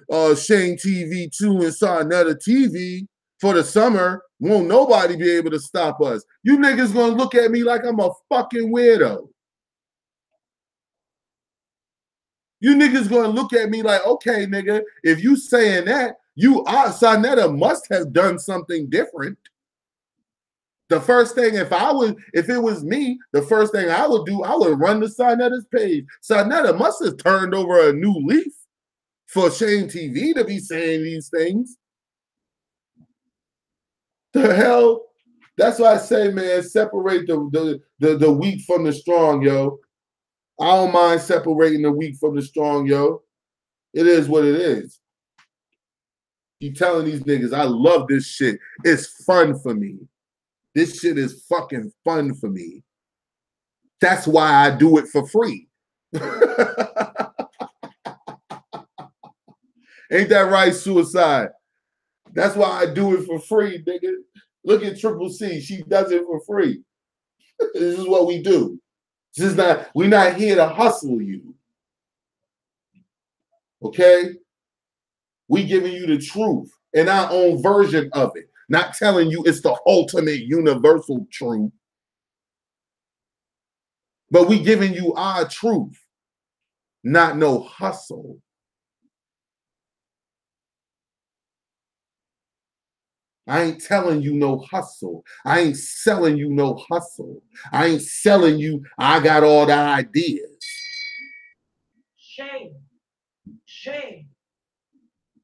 TV 2 and Sarnetta TV for the summer. Won't nobody be able to stop us. You niggas gonna look at me like I'm a fucking weirdo. You niggas gonna look at me like, okay, nigga, if you saying that, Sarnetta must have done something different. The first thing, if it was me, the first thing I would do, I would run to Sarnetta's page. Sarnetta must have turned over a new leaf for Shane TV to be saying these things. The hell? That's why I say, man, separate the weak from the strong, yo. I don't mind separating the weak from the strong, yo. It is what it is. You telling these niggas, I love this shit. It's fun for me. This shit is fucking fun for me. That's why I do it for free. Ain't that right, Suicide? That's why I do it for free, nigga. Look at Triple C. She does it for free. This is what we do. We're not here to hustle you. Okay? We giving you the truth and our own version of it. Not telling you it's the ultimate universal truth. But we giving you our truth. Not no hustle. I ain't telling you no hustle. I ain't selling you no hustle. I ain't selling you, I got all the ideas. Shame. Shame.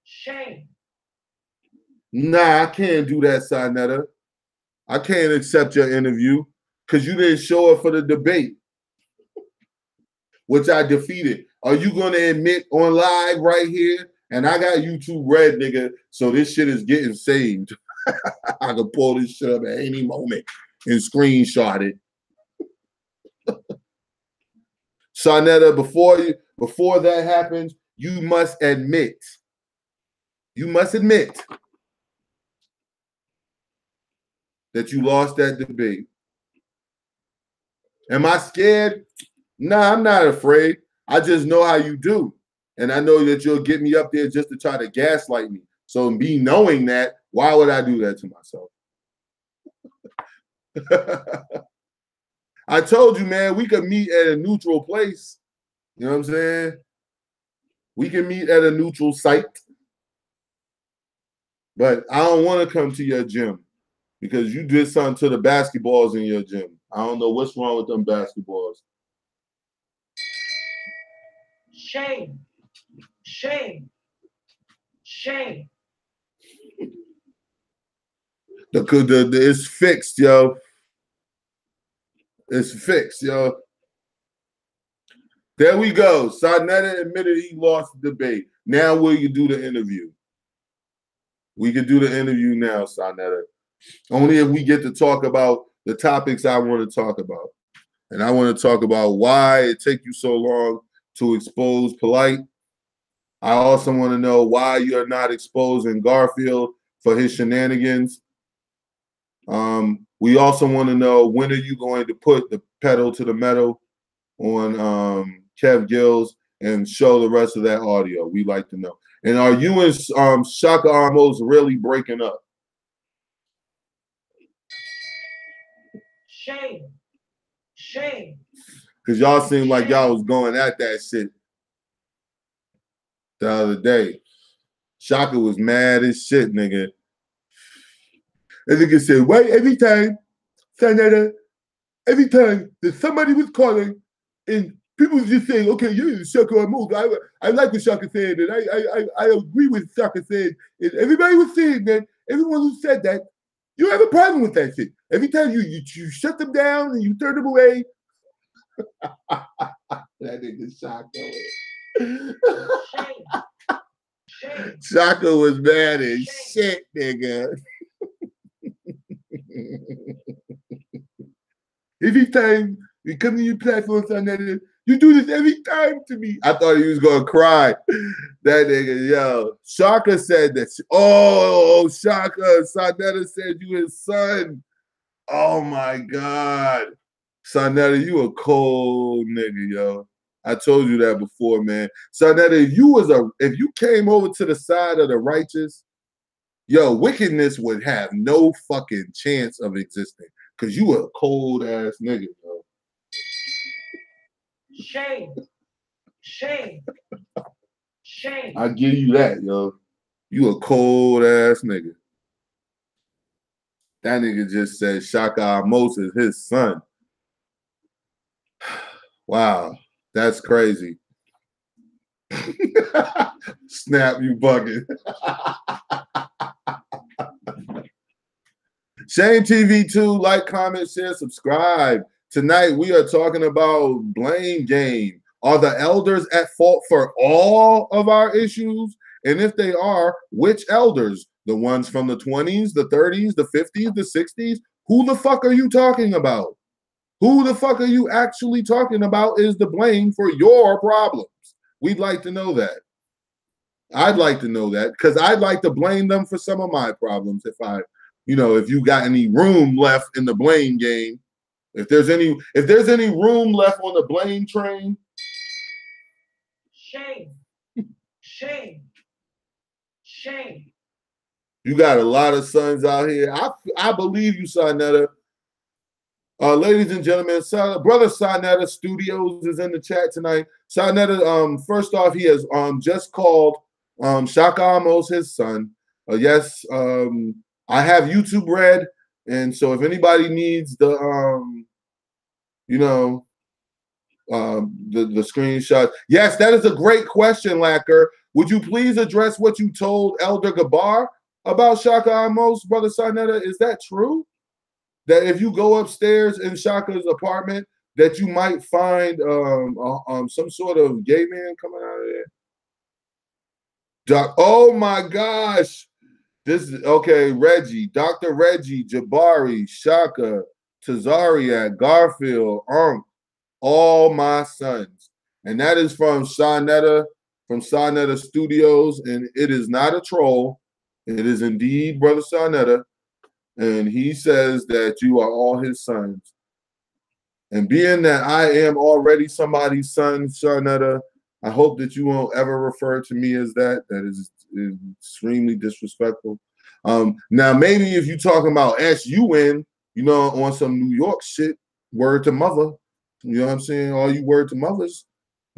Shame. Nah, I can't do that, Sarnetta. I can't accept your interview because you didn't show up for the debate, which I defeated. Are you going to admit on live right here? And I got YouTube red, nigga, so this shit is getting saved. I can pull this shit up at any moment and screenshot it. Sarnetta, before that happens, you must admit. You must admit that you lost that debate. Am I scared? Nah, I'm not afraid. I just know how you do. And I know that you'll get me up there just to try to gaslight me. So me knowing that, why would I do that to myself? I told you, man, we could meet at a neutral place. You know what I'm saying? We can meet at a neutral site. But I don't want to come to your gym because you did something to the basketballs in your gym. I don't know what's wrong with them basketballs. Shame. Shame. Shame. It's fixed, yo. It's fixed, yo. There we go. Sarnetta admitted he lost the debate. Now will you do the interview? We can do the interview now, Sarnetta. Only if we get to talk about the topics I want to talk about. And I want to talk about why it took you so long to expose Polite. I also want to know why you're not exposing Garfield for his shenanigans. We also want to know, when are you going to put the pedal to the metal on Kev Gills and show the rest of that audio? We'd like to know. And are you and Shaka Amos really breaking up? Shame. Shame. Because y'all seem like y'all was going at that shit the other day. Shaka was mad as shit, nigga. And nigga said, wait, every time Sarnetta every time that somebody was calling and people was just saying, okay, you're Shaka Ramos. I like what Shaka said, and I agree with Shaka said. And everybody was saying that, everyone who said that, you have a problem with that shit. Every time you shut them down and you turn them away. That nigga Shaka. Shaka was mad as shit, nigga. Every time we come to your platform, son, you do this every time to me. I thought he was gonna cry. That nigga, yo. Shaka said that. Oh, Shaka. Sonetta said you his son. Oh my God. Sonetta, you a cold nigga, yo. I told you that before, man. Sonetta, if you came over to the side of the righteous, yo, wickedness would have no fucking chance of existing. Cause you a cold ass nigga, yo. Shame. Shame. Shame. I give you that, yo. You a cold ass nigga. That nigga just said Shaka Amos is his son. Wow, that's crazy. Snap, you bugging. Shane TV2, like, comment, share, subscribe. Tonight we are talking about blame game. Are the elders at fault for all of our issues? And if they are, which elders? The ones from the 20s, the 30s, the 50s, the 60s? Who the fuck are you talking about? Who the fuck are you actually talking about is the blame for your problems? We'd like to know that. I'd like to know that because I'd like to blame them for some of my problems if you got any room left in the blame game. If there's any room left on the blame train. Shame. Shame. Shame. You got a lot of sons out here. I believe you, Sonetta. Ladies and gentlemen, brother Sonetta Studios is in the chat tonight. Sonetta, first off, he has just called Shaka Amos his son. Yes, I have YouTube Red, and so if anybody needs the screenshot. Yes, that is a great question, Lacker. Would you please address what you told Elder Gabar about Shaka Amos, brother Sonetta? Is that true? That if you go upstairs in Shaka's apartment, that you might find some sort of gay man coming out of there? Oh my gosh. This is okay, Reggie, Dr. Reggie, Jabari, Shaka, Tazariak, Garfield, all my sons. And that is from Sonetta Studios. And it is not a troll. It is indeed brother Sonetta. And he says that you are all his sons. And being that I am already somebody's son, Sonetta, I hope that you won't ever refer to me as that. That is extremely disrespectful. Now, maybe if you're talking about SUN, on some New York shit, word to mother, you know what I'm saying? All you word to mothers,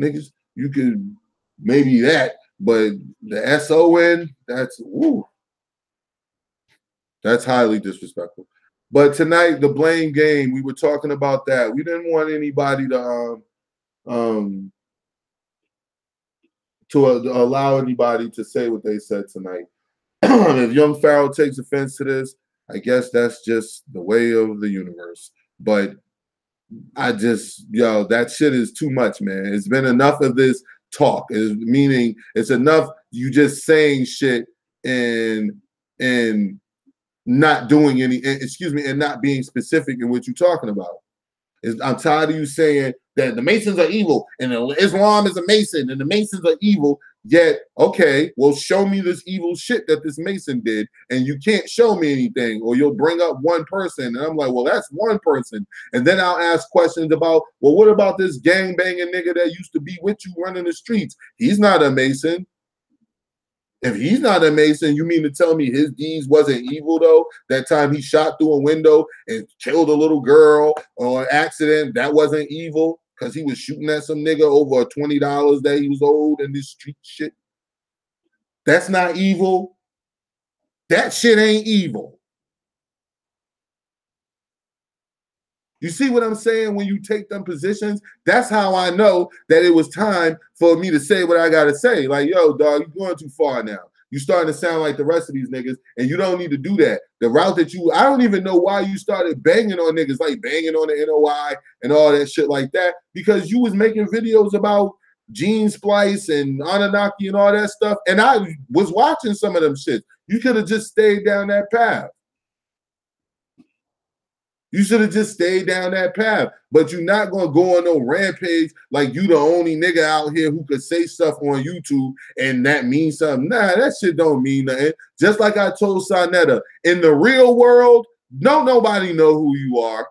niggas, you could maybe that, but the SON, that's highly disrespectful. But tonight, the blame game, we were talking about that. We didn't want anybody to allow anybody to say what they said tonight. If Young Pharaoh takes offense to this, I guess that's just the way of the universe. But that shit is too much, man. It's been enough of this talk. Meaning it's enough you just saying shit and not doing and not being specific in what you're talking about. I'm tired of you saying that the Masons are evil and Islam is a Mason and the Masons are evil. Yet, okay, well, show me this evil shit that this Mason did, and you can't show me anything, or you'll bring up one person, and I'm like, well, that's one person. And then I'll ask questions about, well, what about this gang banging nigga that used to be with you running the streets? He's not a Mason. If he's not a Mason, you mean to tell me his deeds wasn't evil, though? That time he shot through a window and killed a little girl on accident, that wasn't evil? Because he was shooting at some nigga over $20 that he was owed in this street shit. That's not evil. That shit ain't evil. You see what I'm saying? When you take them positions, that's how I know that it was time for me to say what I gotta say. Like, yo, dog, you're going too far now. You starting to sound like the rest of these niggas, and you don't need to do that. The route that I don't even know why you started banging on niggas, like banging on the NOI and all that shit like that, because you was making videos about gene splice and Anunnaki and all that stuff, and I was watching some of them shit. You could have just stayed down that path. You should have just stayed down that path. But you're not going to go on no rampage like you the only nigga out here who could say stuff on YouTube and that means something. Nah, that shit don't mean nothing. Just like I told Sonetta, in the real world, don't nobody know who you are.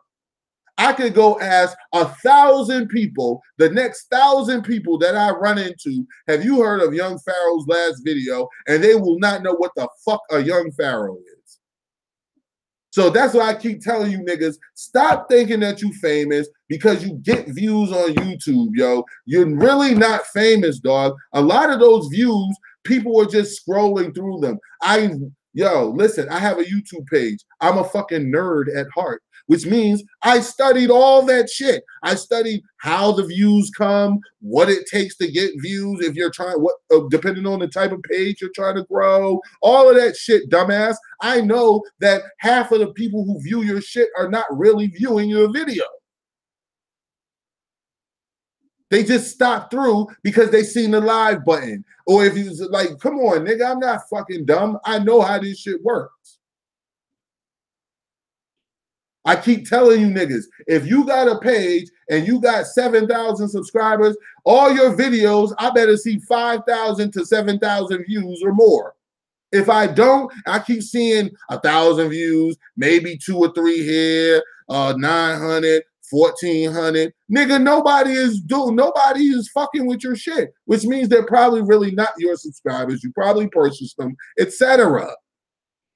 I could go ask 1,000 people, the next 1,000 people that I run into, have you heard of Young Pharaoh's last video? And they will not know what the fuck a Young Pharaoh is. So that's why I keep telling you niggas, stop thinking that you famous because you get views on YouTube, yo. You're really not famous, dog. A lot of those views, people are just scrolling through them. Listen, I have a YouTube page. I'm a fucking nerd at heart, which means I studied all that shit. I studied how the views come, what it takes to get views, if you're trying, depending on the type of page you're trying to grow, all of that shit, dumbass. I know that half of the people who view your shit are not really viewing your video. They just stop through because they seen the live button. Or if you like, come on, nigga, I'm not fucking dumb. I know how this shit works. I keep telling you niggas, if you got a page and you got 7,000 subscribers, all your videos, I better see 5,000 to 7,000 views or more. If I don't, I keep seeing 1,000 views, maybe 2 or 3 here, 900, 1,400. Nigga, nobody is fucking with your shit, which means they're probably really not your subscribers. You probably purchased them, etc.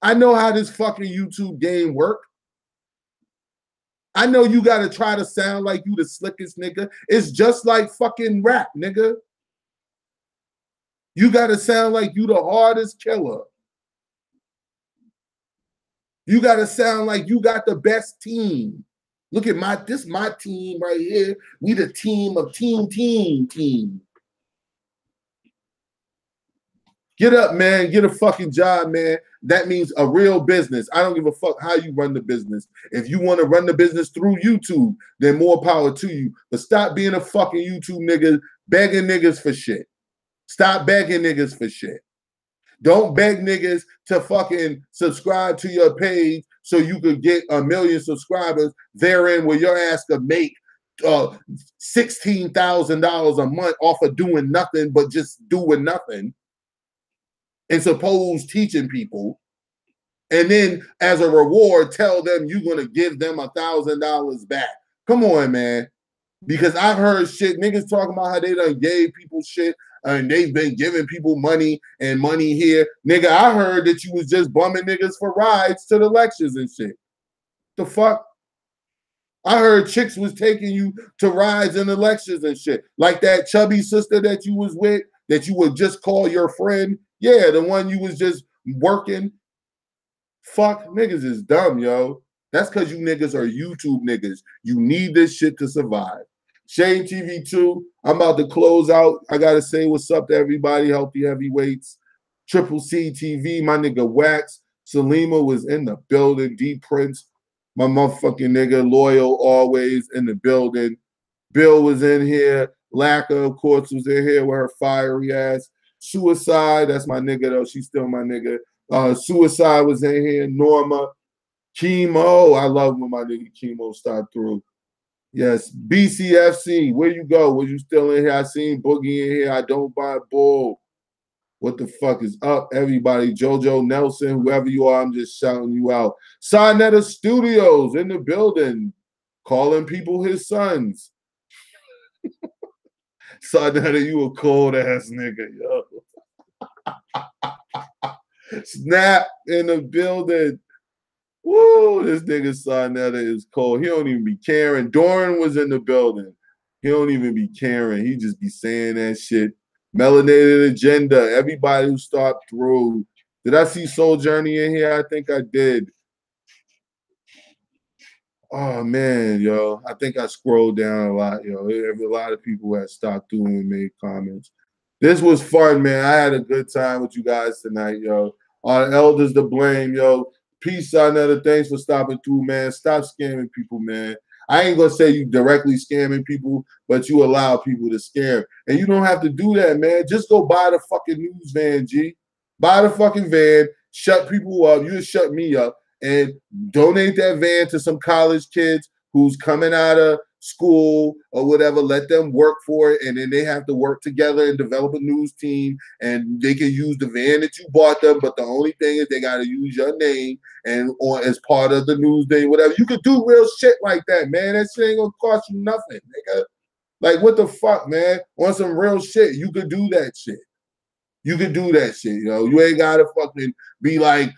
I know how this fucking YouTube game works. I know you got to try to sound like you the slickest nigga. It's just like fucking rap, nigga. You got to sound like you the hardest killer. You got to sound like you got the best team. Look at my team right here. We the team of team. Get up, man. Get a fucking job, man. That means a real business. I don't give a fuck how you run the business. If you want to run the business through YouTube, then more power to you. But stop being a fucking YouTube nigga begging niggas for shit. Stop begging niggas for shit. Don't beg niggas to fucking subscribe to your page so you could get 1 million subscribers therein where your ass could make $16,000 a month off of doing nothing but just doing nothing. And suppose teaching people, and then as a reward, tell them you're gonna give them $1,000 back. Come on, man. Because I've heard shit, niggas talking about how they done gave people shit and they've been giving people money and money here. Nigga, I heard that you was just bumming niggas for rides to the lectures and shit. The fuck? I heard chicks was taking you to rides in the lectures and shit. Like that chubby sister that you was with, that you would just call your friend. Yeah, the one you was just working. Fuck, niggas is dumb, yo. That's because you niggas are YouTube niggas. You need this shit to survive. Shane TV 2, I'm about to close out. I got to say what's up to everybody, healthy heavyweights. Triple C TV, my nigga Wax. Salima was in the building. D Prince, my motherfucking nigga, loyal always in the building. Bill was in here. Lacka, of course, was in here with her fiery ass. Suicide, that's my nigga though. She's still my nigga. Suicide was in here. Norma. Chemo. I love when my nigga Chemo stopped through. Yes. BCFC. Where you go? Was you still in here? I seen Boogie in here. I don't buy bull. What the fuck is up, everybody? JoJo Nelson, whoever you are, I'm just shouting you out. Sonetta Studios in the building. Calling people his sons. Sonetta, you a cold ass nigga, yo. Snap in the building. Woo, this nigga Sonetta is cold. He don't even be caring. Doran was in the building. He don't even be caring. He just be saying that shit. Melanated Agenda. Everybody who stopped through. Did I see Soul Journey in here? I think I did. Oh man, yo, I think I scrolled down a lot, yo. A lot of people had stopped through and made comments. This was fun, man. I had a good time with you guys tonight, yo. Our elders to blame, yo. Peace out, another. Thanks for stopping through, man. Stop scamming people, man. I ain't gonna say you directly scamming people, but you allow people to scam. And you don't have to do that, man. Just go buy the fucking news van, G. Buy the fucking van, shut people up. You shut me up and donate that van to some college kids who's coming out of school or whatever. Let them work for it, and then they have to work together and develop a news team, and they can use the van that you bought them. But the only thing is they got to use your name and or as part of the news day, whatever. You could do real shit like that, man. That shit ain't gonna cost you nothing, nigga. Like, what the fuck, man? On some real shit, you could do that shit. You could do that shit, you know. You ain't gotta fucking be like,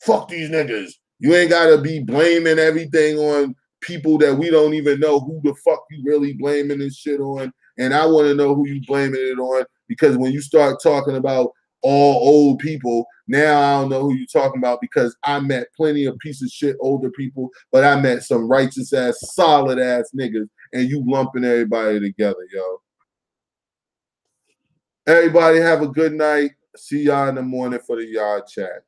fuck these niggas. You ain't gotta be blaming everything on people that we don't even know who the fuck you really blaming this shit on. And I want to know who you blaming it on, because when you start talking about all old people, now I don't know who you're talking about, because I met plenty of piece of shit older people, but I met some righteous ass, solid ass niggas, and you lumping everybody together, yo. Everybody have a good night. See y'all in the morning for the yard chat.